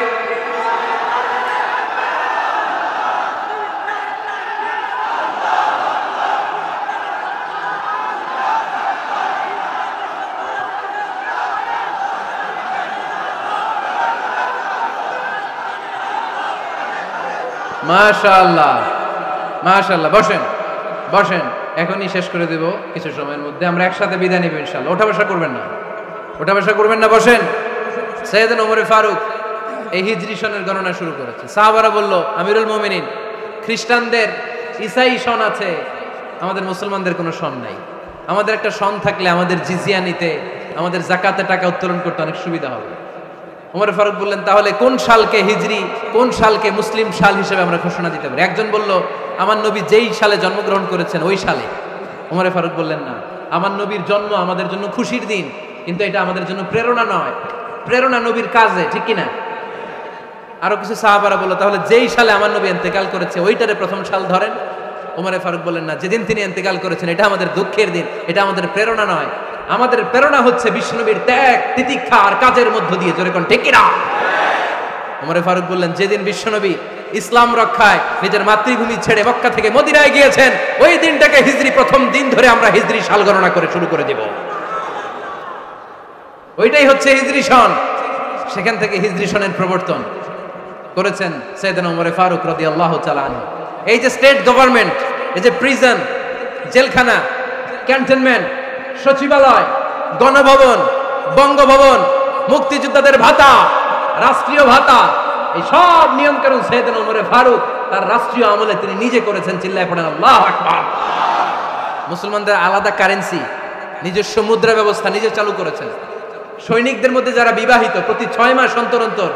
মাশাআল্লাহ, মাশাআল্লাহ। বসেন বসেন, এখনই শেষ করে দেব কিছু সময়ের মধ্যে। আমরা একসাথে বিদায় নিব ইনশাআল্লাহ। ওঠা বসা করবেন না, ওঠা বসা করবেন না, বসেন। সাইয়েদনা ওমর ফারুক এই হিজরি সনের গণনা শুরু করেছে। সাহাবারা বলল, আমিরুল মুমিনিন, খ্রিস্টানদের ঈসাই সন আছে, আমাদের মুসলমানদের কোনো সন নাই। আমাদের একটা সন থাকলে আমাদের জিজিয়া নিতে, আমাদের যাকাতে টাকা উত্তোলন করতে অনেক সুবিধা হবে। ওমর ফারুক বললেন, তাহলে কোন সালকে হিজরি, কোন সালকে মুসলিম সাল হিসেবে আমরা ঘোষণা দিতে পারি? একজন বলল, আমার নবী যেই সালে জন্মগ্রহণ করেছেন ওই সালে। ওমর ফারুক বললেন, না, আমার নবীর জন্ম আমাদের জন্য খুশির দিন, কিন্তু এটা আমাদের জন্য প্রেরণা নয়। প্রেরণা নবীর কাজে, ঠিক কিনা? আরো কিছু সাহাবারা বলল, তাহলে যেই সালে আমার নবী ইন্তেকাল করেছে ওইটারে প্রথম সাল ধরেন। ওমর ফারুক বললেন, না, যেদিন তিনি ইন্তেকাল করেছেন এটা আমাদের দুঃখের দিন, এটা আমাদের প্রেরণা নয়। আমাদের প্রেরণা হচ্ছে বিশ্বনবীর ত্যাগ, তিতিক্ষা আর কাজের মধ্য দিয়ে। জোরে কোন ঠিক কিনা? ওমর ফারুক বললেন, যেদিন বিশ্বনবী ইসলাম রক্ষায় নিজের মাতৃভূমি ছেড়ে মক্কা থেকে মদিনায় গিয়েছেন, ওই দিনটাকে হিজরি প্রথম দিন ধরে আমরা হিজরি সাল গণনা করে শুরু করে দেব। ওইটাই হচ্ছে হিজরি সন। সেখান থেকে হিজরি সনের প্রবর্তন করেছেন সাইয়েদনা ওমর ফারুক রাদিয়াল্লাহু তাআলা আনহু। এই যে স্টেট গভর্নমেন্ট, এই যে প্রিজন, জেলখানা, ক্যান্টনমেন্ট, সচিবালয়, গণভবন, বঙ্গভবন, মুক্তিযোদ্ধাদের ভাতা, রাষ্ট্রীয় ভাতা, এই সব নিয়মকানুন সাইয়েদনা ওমর ফারুক তার রাষ্ট্রীয় আমলে তিনি নিজে করেছেন। চিল্লায় পড়েন আল্লাহু আকবার। মুসলমানদের আলাদা কারেন্সি, নিজস্ব মুদ্রা ব্যবস্থা নিজে চালু করেছেন। সৈনিকদের মধ্যে যারা বিবাহিত, প্রতি 6 মাস অন্তর অন্তর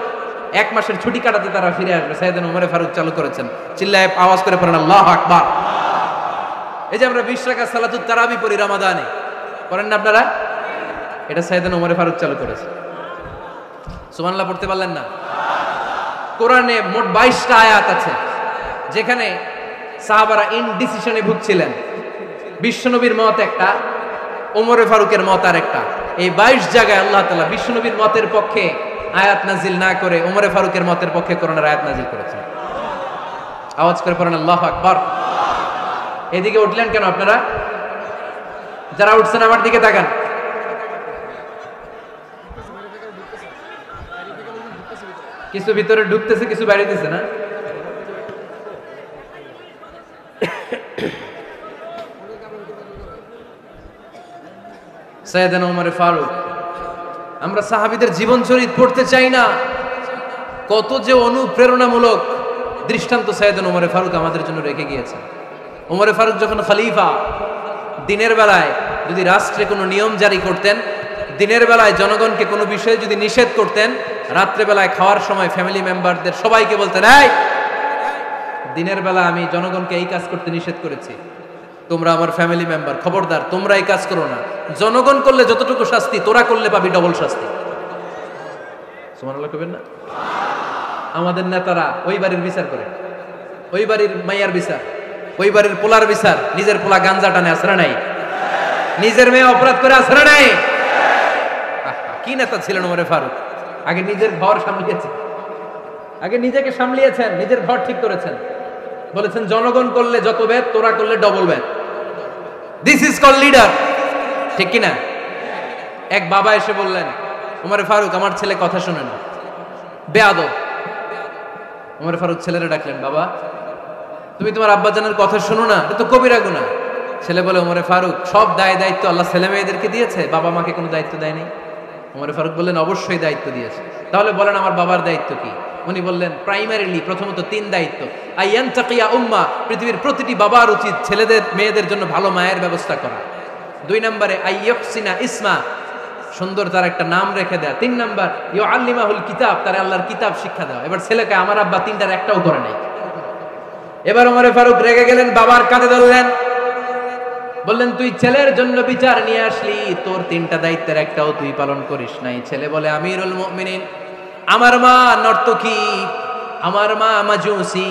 1 মাসের ছুটি কাটাতে তারা ফিরে আসবে, সাইয়েদনা ওমর ফারুক চালু করেছেন। চিল্লায় আওয়াজ করে পড়েন আল্লাহু আকবার। এই যে আমরা 20 রাকাত সালাতুত তারাবি পড়ি রমাদানে, করেন না আপনারা? এটা সাইয়েদনা ওমর ফারুক চালু করেছে। সুবহানাল্লাহ পড়তে পারলেন না? কোরআনে মোট 22টা আয়াত আছে যেখানে সাহাবারা ইনডিসিশনে ভুগছিলেন। বিশ্বনবীর মত একটা, ওমর ফারুকের মত আর একটা। এই 22 জায়গায় আল্লাহ তাআলা বিশ্বনবীর মতের পক্ষে আয়াত নাজিল না করে ওমর ফারুকের মতের পক্ষে কোরআনের আয়াত নাজিল করেছেন। আওয়াজ করে পড়েন আল্লাহু আকবার। এদিকে উঠলেন কেন আপনারা? যারা উঠছেন আমার দিকে তাকান। কিছু ভিতরে ঢুকতেছে, কিছু বাইরেতেছে না? সাইয়েদনা ওমর ফারুক, আমরা সাহাবীদের জীবন চরিত পড়তে চাই না, কত যে অনুপ্রেরণামূলক দৃষ্টান্ত সাইয়েদনা ওমর ফারুক আমাদের জন্য রেখে গিয়েছেন। ওমরে ফারুক যখন খলিফা, দিনের বেলায় যদি রাষ্ট্রে কোনো নিয়ম জারি করতেন, দিনের বেলায় জনগণকে কোনো বিষয়ে যদি নিষেধ করতেন, রাত্রে বেলায় খাওয়ার সময় ফ্যামিলি মেম্বারদের সবাইকে বলতেন, এই দিনের বেলা আমি জনগণকে এই কাজ করতে নিষেধ করেছি, তোমরা আমার ফ্যামিলি মেম্বার, খবরদার তোমরা এই কাজ করো না। জনগণ করলে যতটুকু শাস্তি, তোরা করলে পাবি ডবল শাস্তি। সুবহানাল্লাহ কইবেন না? আমাদের নেতারা ওই বাড়ির বিচার করে, ওই বাড়ির মাইয়ার বিচার, ওই বাড়ির পোলার বিচার, নিজের পোলা গাঞ্জা টানে আসরা নাই, নিজের মেয়ে অপরাধ করে আসরা নাই। কি নেতা ছিলেন ওমরে ফারুক! আগে নিজের ঘর সামলিয়েছেন, আগে নিজেকে সামলিয়েছেন, নিজের ঘর ঠিক করেছেন। বলেছেন জনগণ করলে যত ব্যাদ, তোরা করলে ডবল ব্যাদ। দিস ইজ কল লিডার, ঠিক কিনা? এক বাবা এসে বললেন, ওমরে ফারুক আমার ছেলে কথা শোনে না, বেয়াদব। ওমরে ফারুক ছেলেরা ডাকলেন, বাবা তুমি তোমার আব্বাজানের কথা শোনো না, এটা তো কবিরা গুনাহ। ছেলে বলে, ওমরে ফারুক সব দায়িত্ব আল্লাহ ছেলে মেয়েদেরকে দিয়েছে, বাবা মাকে কোনো দায়িত্ব দেয়নি। ওমরে ফারুক বললেন, অবশ্যই দায়িত্ব দিয়েছে। তাহলে বলেন আমার বাবার দায়িত্ব কি? উনি বললেন, প্রাইমারিলি প্রথমত 3 দায়িত্ব। আইয়ান তাকিয়া উম্মা, পৃথিবীর প্রতিটি বাবার উচিত ছেলেদের মেয়েদের জন্য ভালো মায়ের ব্যবস্থা করা। 2 নম্বরে আইয়ুহসিনা ইসমা, সুন্দর তার একটা নাম রেখে দেয়া। 3 নাম্বার ইউআল্লিমাহুল কিতাব, তার আল্লাহর কিতাব শিক্ষা দেওয়া। এবার ছেলেকে আমার আব্বা 3টার একটাও করে নাই। এবার ওমরে ফারুক রেগে গেলেন, বাবার কাঁধে ধরলেন, বললেন তুই ছেলের জন্য বিচার নিয়ে আসলি, তোর 3টা দায়িত্বের একটাও তুই পালন করিস নাই। ছেলে বলে, আমিরুল মুমিনিন আমার মা নর্তকী, আমার মা মাজুসি,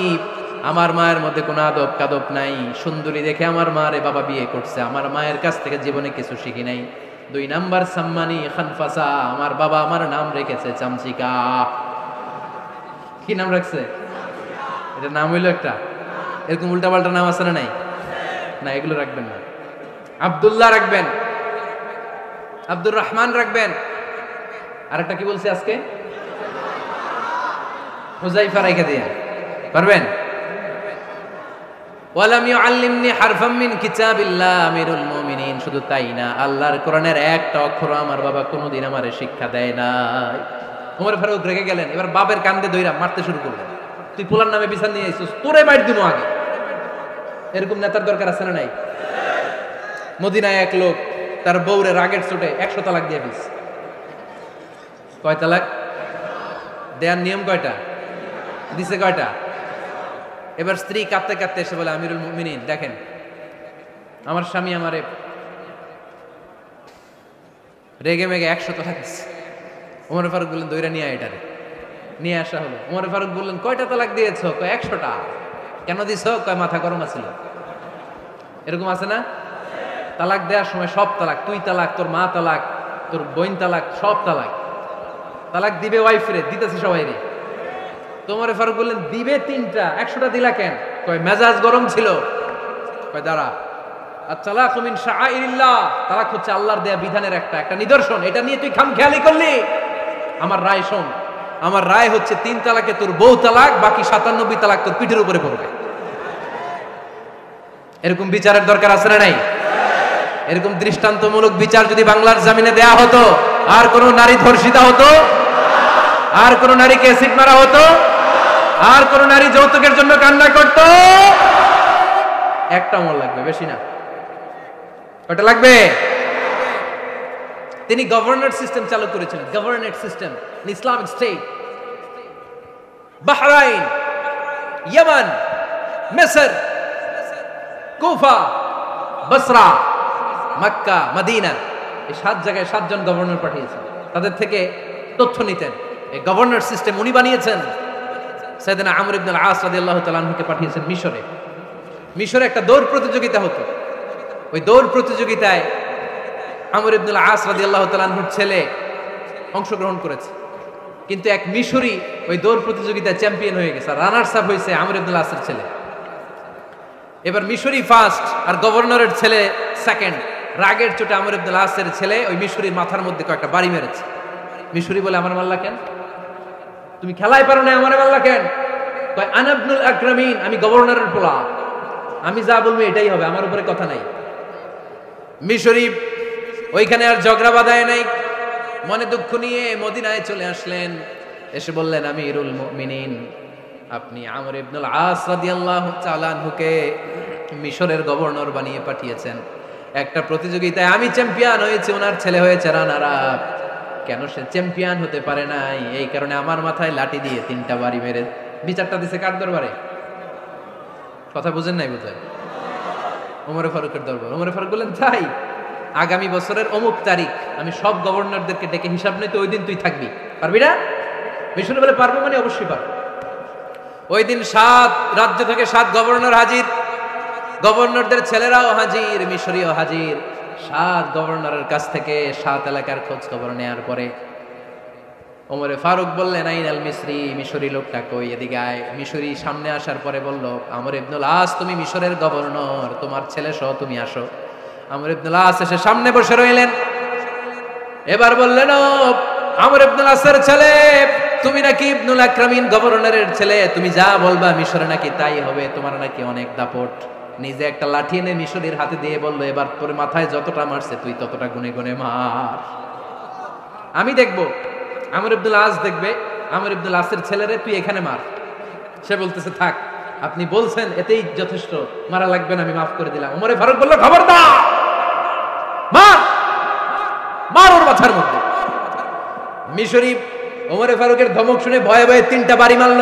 আমার মায়ের মধ্যে কোনো আদব কাদব নাই, সুন্দরী দেখে আমার মা রে বাবা বিয়ে করছে, আমার মায়ের কাছ থেকে জীবনে কিছু শিখি নাই। 2 নাম্বার সাম্মানি খানফাসা, আমার বাবা আমার নাম রেখেছে চামচিকা। কি নাম রাখছে? এটা নাম হইলো একটা, এরকম উল্টাপাল্টা নাম আছে না? নাই না, এগুলো রাখবেন না। আব্দুল্লাহ রাখবেন, আব্দুর রহমান রাখবেন। আরেকটা কি বলছি আজকে? হুজাইফা রেখে দিয়ে পারবেন? ওয়ালাম ইউআল্লিমনি হারফাম মিন কিতাবিল্লাহ, আমিরুল মুমিনিন। শুধু তাই না, আল্লাহর কোরআনের একটা অক্ষর আমার বাবা কোনোদিন আমারে শিক্ষা দেয় নাই। ওমর ফারুক রেগে গেলেন, এবার বাপের কান্দে দইরা মারতে শুরু করলেন। তুই পোলার নামে বিচার নিয়ে আইছিস, তোরে মাইর দিমু আগে। এরকম নেতার দরকার আছে না নাই? মদিনায় এক লোক তার বউরে রাগের চোটে 100 তালাক দিয়ে দিস। কয় তালাক দেয়ার নিয়ম? কয়টা দিছে? কয়টা? এবার স্ত্রী কাঁদতে কাঁদতে এসে বলে, আমিরুল মুমিনিন দেখেন আমার স্বামী আমারে রেগে মেগে 100 তালাক দিচ্ছে। ওমর ফারুক বললেন, দইরা নিয়ে আয়, এটারে নিয়ে আসা হলো। ওমর ফারুক বললেন, কয়টা তালাক দিয়েছ? কয় 100টা। কেন দিছ? কয় মাথা গরম আছিল। এরকম আছে না? তালাক দেওয়ার সময় সব তালাক, তুই তালাক, তোর মা তালাক, তোর বোন তালাক, সব তালাক। তালাক দিবে ওয়াইফ রে, দিতেছে সবাই রে। তোমার ফারুক বললেন, দিবে 3টা, 100টা দিলা কেন? কয় মেজাজ গরম ছিল। কয় দাঁড়া, আত-তালাকু মিন শাআইরিল্লাহ, তালাক হচ্ছে আল্লাহর দেয়া বিধানের একটা নিদর্শন, এটা নিয়ে তুই খামখেয়ালি করলি। আমার রায় শোন, আমার রায় হচ্ছে 3 তালাকে তোর বউ তালাক, বাকি 97 তালাক তোর পিঠের উপরে পড়বে। এরকম বিচারের দরকার আছে না নাই? এরকম দৃষ্টান্তমূলক বিচার যদি বাংলার জমিনে দেয়া হতো, আর কোন নারী ধর্ষিতা হতো, আর কোন নারীকে অ্যাসিড মারা হতো, আর কোন নারী যৌতুকের জন্য কান্না করত? একটা আমল লাগবে, বেশি না। কয়টা লাগবে? তিনি গভর্নর সিস্টেম চালু করেছিলেন, governor system, Islamic state. Bahrain, Yemen, মিসর, কুফা, বসরা, মক্কা, মদিনা, এই 7 জায়গায় 7 জন গভর্নর পাঠিয়েছেন। তাদের থেকে তথ্য নিতেন। এই গভর্নর সিস্টেম উনি বানিয়েছেন। সাইয়েদনা আমর ইবনে আল-আস রাদিয়াল্লাহু তাআলা আনহুকে পাঠিয়েছেন মিশরে। মিশরে একটা দৌড় প্রতিযোগিতা হতো। ওই দৌড় প্রতিযোগিতায় আমর ইবনে আল-আস রাদিয়াল্লাহু তাআলা আনহুর ছেলে অংশগ্রহণ করেছে, কিন্তু এক মিশরি ওই দৌড় প্রতিযোগিতায় চ্যাম্পিয়ন হয়ে গেছে। রানার্স আপ হয়েছে আমর ইবনে আল-আসের ছেলে। এবার মিশরি ফার্স্ট আর গভর্নরের ছেলে সেকেন্ড। রাগের চোটে আমর ইবনে আল-আসের ছেলে ওই মিশরির মাথার মধ্যে কয়েকটা বাড়ি মেরেছে। মিশরি বলে, আমার মাল্লা কেন? তুমি খেলায় পারো না, আমার মাল্লা কেন? কয়, আনা ইবনুল আকরামিন, আমি গভর্নরের পোলা, আমি যা বলবো এটাই হবে, আমার উপরে কথা নাই। মিশরি ওইখানে আর ঝগড়া বাঁধায় নাই, মনে দুঃখ নিয়ে মদিনায় চলে আসলেন। এসে বললেন, আমিরুল মুমিনিন, আপনি আমর ইবনুল আস রাদিয়াল্লাহু তাআলা আনহুকে মিশরের গভর্নর বানিয়ে পাঠিয়েছেন। একটা প্রতিযোগিতায় আমি চ্যাম্পিয়ন হয়েছি, ওনার ছেলে হয়েছে রানার আপ। কেন সে চ্যাম্পিয়ন হতে পারে নাই? এই কারণে আমার মাথায় লাঠি দিয়ে 3টা বাড়ি মেরে বিচারটা দিছে কার দরবারে? কথা বুঝেন নাই বোধহয়? ওমরে ফারুকের দরবার। ওমরে ফারুক বললেন, তাই আগামী বছরের অমুক তারিখ আমি সব গভর্নরদেরকে ডেকে হিসাব নিতে, ওই দিন তুই থাকবি, পারবি না? মিশরে বলে, পারবো মানে অবশ্যই পারবো। ওই দিন 7 রাজ্য থেকে 7 গভর্নর হাজির, গভর্নরদের ছেলেরাও হাজির, মিশরীয় হাজির। 7 গভর্নরের কাছ থেকে 7 এলাকার খোঁজ খবর নেওয়ার পরে ওমরে ফারুক বললেন, আইন আল মিসরি, মিশরি লোকটা কই, এদিকে আয়। মিশরি সামনে আসার পরে বলল, আমর ইবনুল আস, তুমি মিশরের গভর্নর, তোমার ছেলে সহ তুমি আসো। আমর ইবনুল আস এসে সামনে বসে রইলেন। এবার বললেন, ও আমর ইবনুল আসের ছেলে, তুমি নাকি ইবনুল আকরামিন গভর্নরের ছেলে, তুমি যা বলবা মিশরে নাকি তাই হবে, তোমার নাকি অনেক দাপট। নিজে একটা লাঠি এনে মিশরীর হাতে দিয়ে বলল, এবার তোর মাথায় যতটা মারছে তুই ততটা গুনে গুনে মার, আমি দেখবো। আমর ইবনুল আস দেখবে, আমর ইবনুল আসের ছেলেরে তুই এখানে মার। সে বলতেছে, থাক, আপনি বলছেন এতেই যথেষ্ট, মারা লাগবে না, আমি মাফ করে দিলাম। ওমরে ফারুক বলল, খবরদার, মার, মার ওর মাথার মধ্যে। মিশরি ওমরে ফারুকের ধমক শুনে ভয়ে ভয়ে 3টা বাড়ি মারল।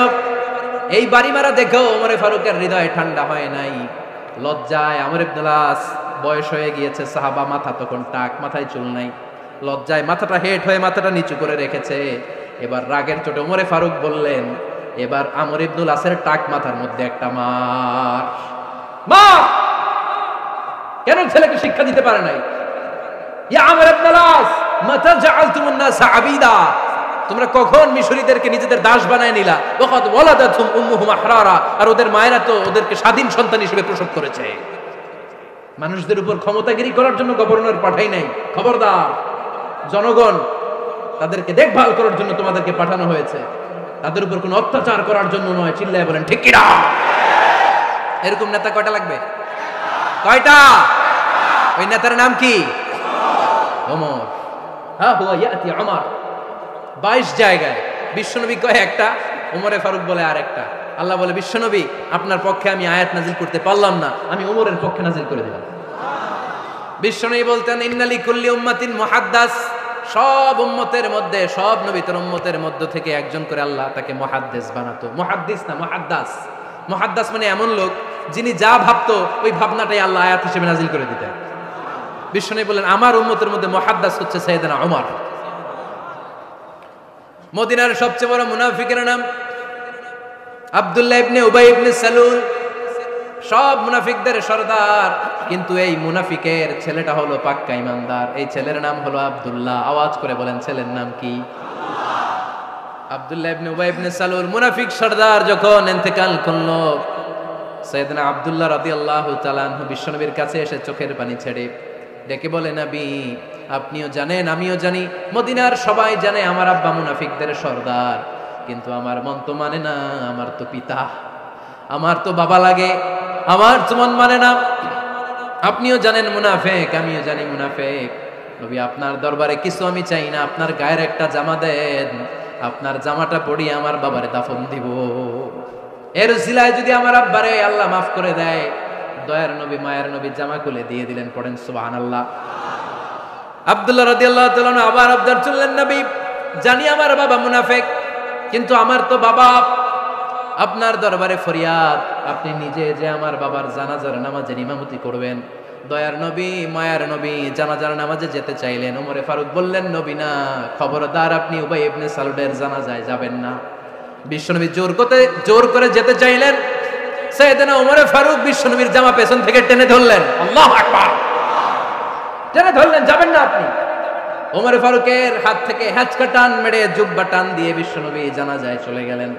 এই বাড়ি মারা দেখো ওমরে ফারুকের হৃদয় ঠান্ডা হয় নাই। লজ্জায় আমর ইবনুল আস, বয়স হয়ে গিয়েছে, সাহাবা, মাথা তখন টাক, মাথায় চুল নাই, লজ্জায় মাথাটা হেট হয়ে মাথাটা নিচু করে রেখেছে। এবার রাগের চোটে ওমরে ফারুক বললেন, এবার আমর ইবনুল আসের টাক মাথার মধ্যে একটা মার, মার। কেন ছেলেকে শিক্ষা দিতে পারে নাই? ইয়া আমর ইবনুল আস, মাতা জাআলতুমুন নাস আবিদা, তোমরা কখন মিশরীদেরকে নিজেদের দাস বানায় নিলা? ওয়াকাদ ওয়ালাদাতুম উম্মুহুম আহরারা, আর ওদের মায়েরা তো ওদেরকে স্বাধীন সন্তান হিসেবে প্রসব করেছে। মানুষদের উপর ক্ষমতাগিরি করার জন্য গভর্নর পাঠাই নাই, খবরদার। জনগণ তাদেরকে দেখভাল করার জন্য তোমাদেরকে পাঠানো হয়েছে, তাদের উপর কোনো অত্যাচার করার জন্য নয়। চিল্লায় বলেন ঠিক কি না? এরকম নেতা কয়টা লাগবে? কয়টা? ওই নেতার নাম কি? ওমর। হ্যাঁ, হুয়া ইয়াতি ওমর। 22 জায়গায় বিশ্বনবী কয় একটা, ওমরে ফারুক বলে আর একটা। আল্লাহ বলে, বিশ্বনবী আপনার পক্ষে আমি আয়াত নাজিল করতে পারলাম না, আমি ওমরের পক্ষে নাজিল করে দিলাম। বিশ্বনবী বলতেন, ইন্নালি কুল্লি উম্মাতিন মুহাদ্দাস, সব উম্মতের মধ্যে, সব নবীর উম্মতের মধ্য থেকে একজন করে আল্লাহ তাকে মুহাদ্দিস বানাতো। মুহাদ্দিস না, মুহাদ্দাস। মুহাদ্দাস মানে এমন লোক যিনি যা ভাবতো ওই ভাবনাটাই আল্লাহ আয়াত হিসেবে নাজিল করে দিতেন। বিশ্বনবী বলেন, আমার উম্মতের মধ্যে মুহাদ্দাস হচ্ছে সাইয়েদনা ওমর। মদিনার সবচেয়ে বড় মুনাফিকের নাম আব্দুল্লাহ ইবনে উবাই ইবনে সালুল, সব মুনাফিকদের সরদার। কিন্তু এই মুনাফিকের ছেলেটা হলো পাক্কা ইমানদার, এই ছেলের নাম হলো আব্দুল্লাহ। আওয়াজ করে বলেন, ছেলের নাম কি? আব্দুল্লাহ ইবনে উবাই ইবনে সালুল। মুনাফিক সরদার যখন ইন্তেকাল করলো, সাইয়েদনা আব্দুল্লাহ রাদিয়াল্লাহু তাআলা আনহু বিশ্বনবীর কাছে এসে চোখের পানি ছেড়ে ডেকে বলে, নবী আপনিও জানেন, আমিও জানি, মদিনার সবাই জানে আমার আব্বা মুনাফিকদের সরদার, কিন্তু আমার মন তো মানে না, আমার তো পিতা, আমার তো বাবা লাগে, আমার তো মন মানে না। আপনিও জানেন মুনাফিক, আমিও জানি মুনাফিক। নবী আপনার দরবারে কিছু আমি চাই না, আপনার গায়ের একটা জামা দেন, আপনার জামাটা পরিয়ে আমার বাবারে দাফন দিব। এর উসিলায় যদি আমার আব্বারে আল্লাহ মাফ করে দেয়, দয়ার নবী মায়ের নবী জামা খুলে দিয়ে দিলেন। পড়েন সুবহানাল্লাহ। আব্দুল্লাহ রাদিয়াল্লাহু তাআলা আবার আবদার চললেন, নবী জানি আমার বাবা মুনাফিক, কিন্তু আমার তো বাবা, আপনার দরবারে ফরিয়াদ, আপনি নিজে যে আমার বাবার জানাজার নামাজের ইমামতি করবেন। দয়ার নবী মায়ার নবী জানাজার নামাজে যেতে চাইলেন। ওমরে ফারুক বললেন, নবী না, খবরদার আপনি উবাই ইবনে সালুলের জানাজায় যাবেন না। বিশ্বনবী জোর করে যেতে চাইলেন। সাইয়েদনা ওমরে ফারুক বিশ্বনবীর জামা পেছন থেকে টেনে ধরলেন। আল্লাহু আকবার। টেনে ধরলেন, যাবেন না আপনি। ওমরে ফারুকের হাত থেকে হ্যাচকা টান মেরে জুব্বা টান দিয়ে বিশ্বনবী জানাজায় চলে গেলেন।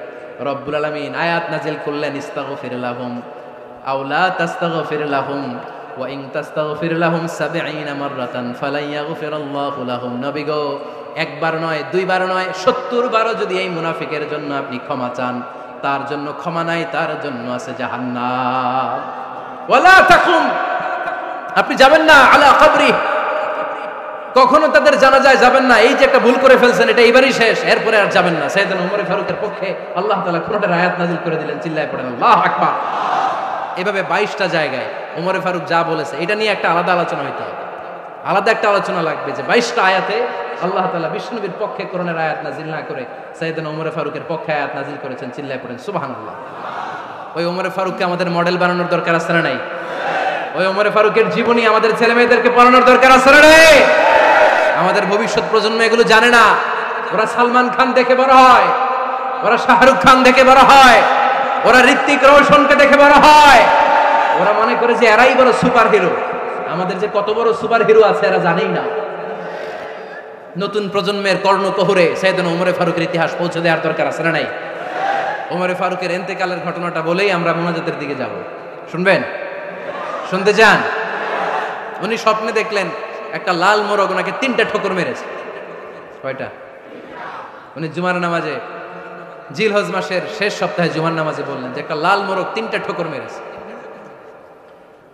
রব্বুল আলামিন আয়াত নাজিল করলেন, ইস্তাগফির লাহুম আও লা তাস্তাগফির লাহুম ওয়া ইন তাস্তাগফির লাহুম 70 মাররাতান ফালান ইয়াগফিরাল্লাহু লাহুম। নবী গো, একবার নয়, দুইবার নয়, 70 বারও যদি এই মুনাফিকের জন্য আপনি ক্ষমা চান, তার জন্য ক্ষমা নাই, তার জন্য আছে জাহান্নাম। ওয়ালা তাকুম, আপনি যাবেন না আলা কবরি, কখনো তাদের জানাজায় যাবেন না। এই যে একটা ভুল করে ফেলছেন, এটা এবারই শেষ, এরপরে আর যাবেন না। সাইয়েদনা ওমর ফারুকের পক্ষে আল্লাহ তাআলা কোরআনের আয়াত নাযিল করে দিলেন। চিল্লায় পড়েন আল্লাহু আকবার। এভাবে 22টা জায়গায় ওমরে ফারুক যা বলেছে এটা নিয়ে একটা আলাদা আলোচনা হইতে হবে, আলাদা একটা আলোচনা লাগবে যে 22টা আয়াতে আল্লাহ তাআলা বিষ্ণুনবীর পক্ষে কোরআনের আয়াত নাজিল না করে সাইয়েদনা ওমরে ফারুকের পক্ষে আয়াত নাজিল করেছেন। চিল্লায় পড়েন সুবহানাল্লাহ। ওই ওমরে ফারুককে আমাদের মডেল বানানোর দরকার আছে না নাই? ওই ওমরে ফারুকের জীবনী আমাদের ছেলে মেয়েদেরকে পড়ানোর দরকার আছে না নাই? আমাদের ভবিষ্যৎ প্রজন্ম এগুলো জানে না। ওরা সালমান খান দেখে বড় হয়, ওরা শাহরুখ খান দেখে বড় হয়, ওরা ঋত্বিক রোশনকে দেখে বড় হয়, ওরা মনে করে যে এরাই বড় সুপার হিরো। আমাদের যে কত বড় সুপার হিরো আছে এরা জানেই না। নতুন প্রজন্মের কর্ণকোহরে সাইয়েদনা ওমরে ফারুকের ইতিহাস পৌঁছে দেওয়ার দরকার আছে না নাই? ওমরে ফারুকের ইন্তেকালের ঘটনাটা বলেই আমরা মোনাজাতের দিকে যাব। শুনবেন? শুনতে চান? উনি স্বপ্নে দেখলেন একটা লাল মোরগ ওনাকে 3টা ঠোকর মেরেছে। কয়টা? উনি জুমার নামাজে জিলহজ মাসের শেষ সপ্তাহে জুমার নামাজে বললেন যে একটা লাল মোরগ 3টা ঠোকর মেরেছে।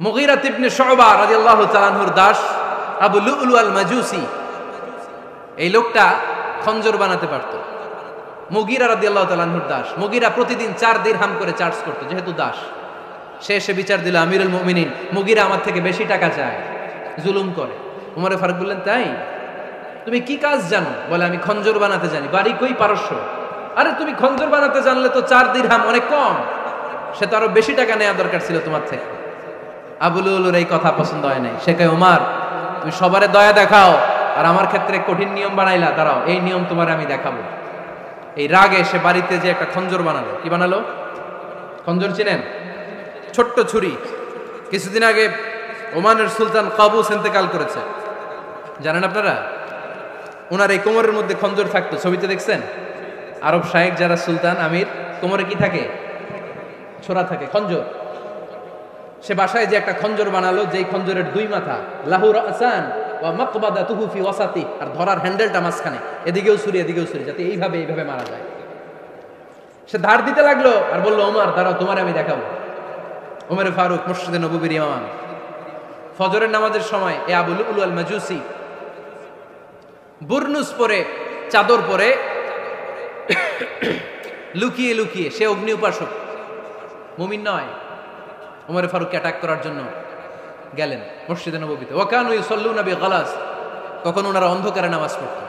মুগীরা ইবনে শুবা রাদিয়াল্লাহু তাআলা আনহুর দাস আবু লুলু আল মাজুসি, এই লোকটা খঞ্জর বানাতে পারত। মুগীরা রাদিয়াল্লাহু তাআলা আনহুর দাস। মুগীরা প্রতিদিন 4 দিরহাম করে চার্জ করত যেহেতু দাস। সে এসে বিচার দিল, আমিরুল মুমিনিন, মুগীরা আমার থেকে বেশি টাকা চায়, জুলুম করে। ওমরে ফারুক বললেন, তাই? তুমি কি কাজ জানো? বলে, আমি খঞ্জর বানাতে জানি। বাড়ি কই? পারস্য। আরে তুমি খঞ্জর বানাতে জানলে তো 4 দিরহাম অনেক কম, সে তো আরো বেশি টাকা নেওয়া দরকার ছিল তোমার থেকে। আবু লুলুর এই কথা পছন্দ হয় নাই। সে কয়, ওমর তুমি সবারে দয়া দেখাও আর আমার ক্ষেত্রে কঠিন নিয়ম বানাইলা, দাঁড়াও এই নিয়ম তোমার আমি দেখাবো। এই রাগে সে বাড়িতে যে একটা খঞ্জর বানালো। কি বানালো? খঞ্জর চিনেন? ছোট্ট ছুরি। কিছুদিন আগে ওমানের সুলতান কাবুস ইন্তেকাল করেছে, জানেন আপনারা? ওনার এই কোমরের মধ্যে খঞ্জর থাকতো, ছবিতে দেখছেন? আরব শায়েখ যারা সুলতান আমির, কোমরে কি থাকে? ছোরা থাকে, খঞ্জর। সে বাসায় যে একটা খঞ্জর বানালো, যেই খঞ্জরের 2 মাথা, লাহু রাসান ওয়া মাকবাদাতুহু ফি ওয়াসাতি, আর ধরার হ্যান্ডেলটা মাঝখানে, এদিকেও ছুরি এদিকেও ছুরি, যাতে এইভাবে এইভাবে মারা যায়। সে ধার দিতে লাগলো আর বলল, ওমর দাঁড়াও তোমার আমি দেখাবো। ওমরে ফারুক মসজিদে নববীর ইমাম, ফজরের নামাজের সময় এ আবু লুলু আল মাজুসি বুরনুস পরে, চাদর পরে, লুকিয়ে লুকিয়ে, সে অগ্নি উপাসক, মুমিন নয়। ওমরে ফারুককে অ্যাটাক করার জন্য গেলেন মসজিদে নববীতে। ওয়াকানু ইউসাল্লুনা বিগালাস, তখন ওনারা অন্ধকারে নামাজ পড়তেন।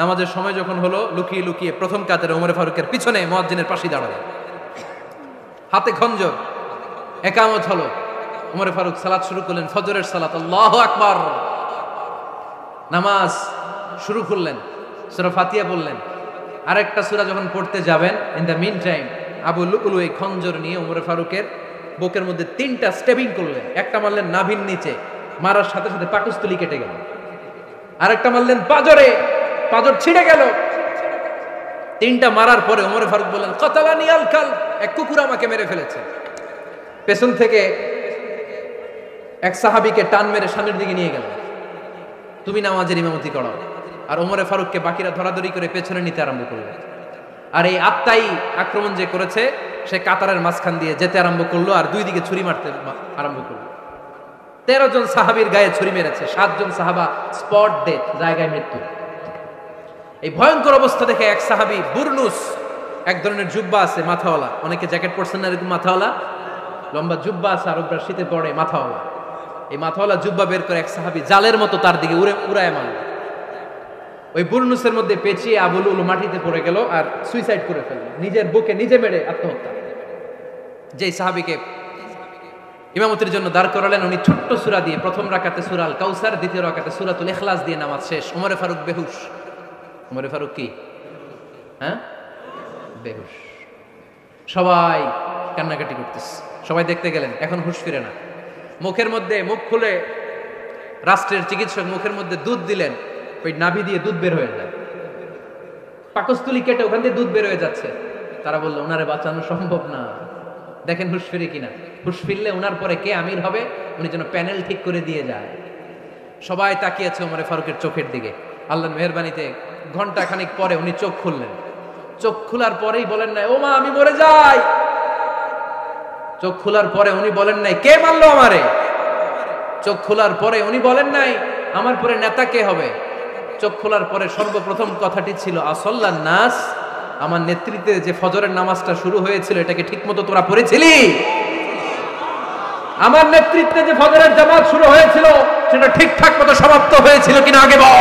নামাজের সময় যখন হলো, লুকিয়ে লুকিয়ে প্রথম কাতারে ওমরে ফারুকের পিছনে মুয়াজ্জিনের পাশে দাঁড়ালেন, হাতে খঞ্জর। একামত হলো, ওমরে ফারুক সালাত শুরু করলেন, ফজরের সালাত, আল্লাহু আকবার। নামাজ শুরু করলেন, সূরা ফাতিহা বললেন। আরেকটা সূরা যখন পড়তে যাবেন, in the meantime Abu Lulu এই খঞ্জর নিয়ে ওমরে ফারুকের বুকের মধ্যে 3টা স্টেবিং করলেন। একটা মারলেন নাভির নিচে, মারার সাথে সাথে পাকস্থলী কেটে গেল। আরেকটা মারলেন পাজরে, পাজর ছিঁড়ে গেল। 3টা মারার পরে ওমরে ফারুক বললেন, কাতালানি আল কাল, এক কুকুর আমাকে মেরে ফেলেছে। পেছন থেকে এক সাহাবীকে টান মেরে সামনের দিকে নিয়ে গেল, তুমি নামাজের ইমামতি করো। আর ওমরে ফারুককে বাকিরা ধরাধরি করে পেছনে নিতে আরম্ভ করলেন। আর এই আত্মাই আক্রমণ যে করেছে, সে কাতারের মাঝখান দিয়ে যেতে আরম্ভ করলো আর 2 দিকে ছুরি মারতে আরম্ভ করলো। 13 জন সাহাবীর গায়ে ছুরি মেরেছে, 7 জন সাহাবা স্পট ডেথ, জায়গায় মৃত্যু। এই ভয়ঙ্কর অবস্থা দেখে এক সাহাবী বুরনুস, এক ধরনের জুব্বা আছে মাথাওয়ালা, অনেকে জ্যাকেট পরছেন না এরকম মাথাওয়ালা, লম্বা জুব্বা আছে, আরবরা শীতে পড়ে মাথাওয়ালা। এই মাথাওয়ালা জুব্বা বের করে এক সাহাবী জালের মতো তার দিকে উড়ায় মারল। ওই বুরনুসের মধ্যে পেঁচিয়ে আবু লুলু মাটিতে পড়ে গেল আর সুইসাইড করে ফেলল, নিজের বুকে নিজে মেরে আত্মহত্যা। যেই সাহাবীকে ইমামতির জন্য দাঁড় করালেন, উনি ছোট্ট সূরা দিয়ে, প্রথম রাকাতে সূরা আল কাউসার, দ্বিতীয় রাকাতে সূরাতুল ইখলাস দিয়ে নামাজ শেষ। ওমরে ফারুক বেহুশ। ওমরে ফারুক কি? হ্যাঁ, বেহুশ। সবাই কান্নাকাটি করতেছে, সবাই দেখতে গেলেন, এখন হুঁশ ফিরে না। মুখের মধ্যে, মুখ খুলে রাষ্ট্রের চিকিৎসক মুখের মধ্যে দুধ দিলেন, ওই নাভি দিয়ে দুধ বের হয়ে যায়, পাকস্থলী কেটে ওখান দিয়ে দুধ বের হয়ে যাচ্ছে। তারা বললো, ওনারে বাঁচানো সম্ভব না, দেখেন হুঁশ ফিরে কিনা। হুঁশ ফিরলে ওনার পরে কে আমির হবে, উনি যেন প্যানেল ঠিক করে দিয়ে যায়। সবাই তাকিয়েছে ওমরে ফারুকের চোখের দিকে। আল্লাহর মেহেরবানিতে ঘন্টা খানিক পরে উনি চোখ খুললেন। চোখ খোলার পরেই বলেন নাই, ও মা আমি মরে যাই। চোখ খোলার পরে উনি বলেন নাই, কে মারলো আমারে। চোখ খোলার পরে উনি বলেন নাই, আমার পরে নেতা কে হবে। চোখ খোলার পরে সর্বপ্রথম কথাটি ছিল, আসল্লান নাস, আমার নেতৃত্বে যে ফজরের নামাজটা শুরু হয়েছিল, এটাকে ঠিক মতো তোরা পড়েছিলি? আমার নেতৃত্বে যে ফজরের জামাত শুরু হয়েছিল সেটা ঠিকঠাক মতো সমাপ্ত হয়েছিল কিনা আগে বল।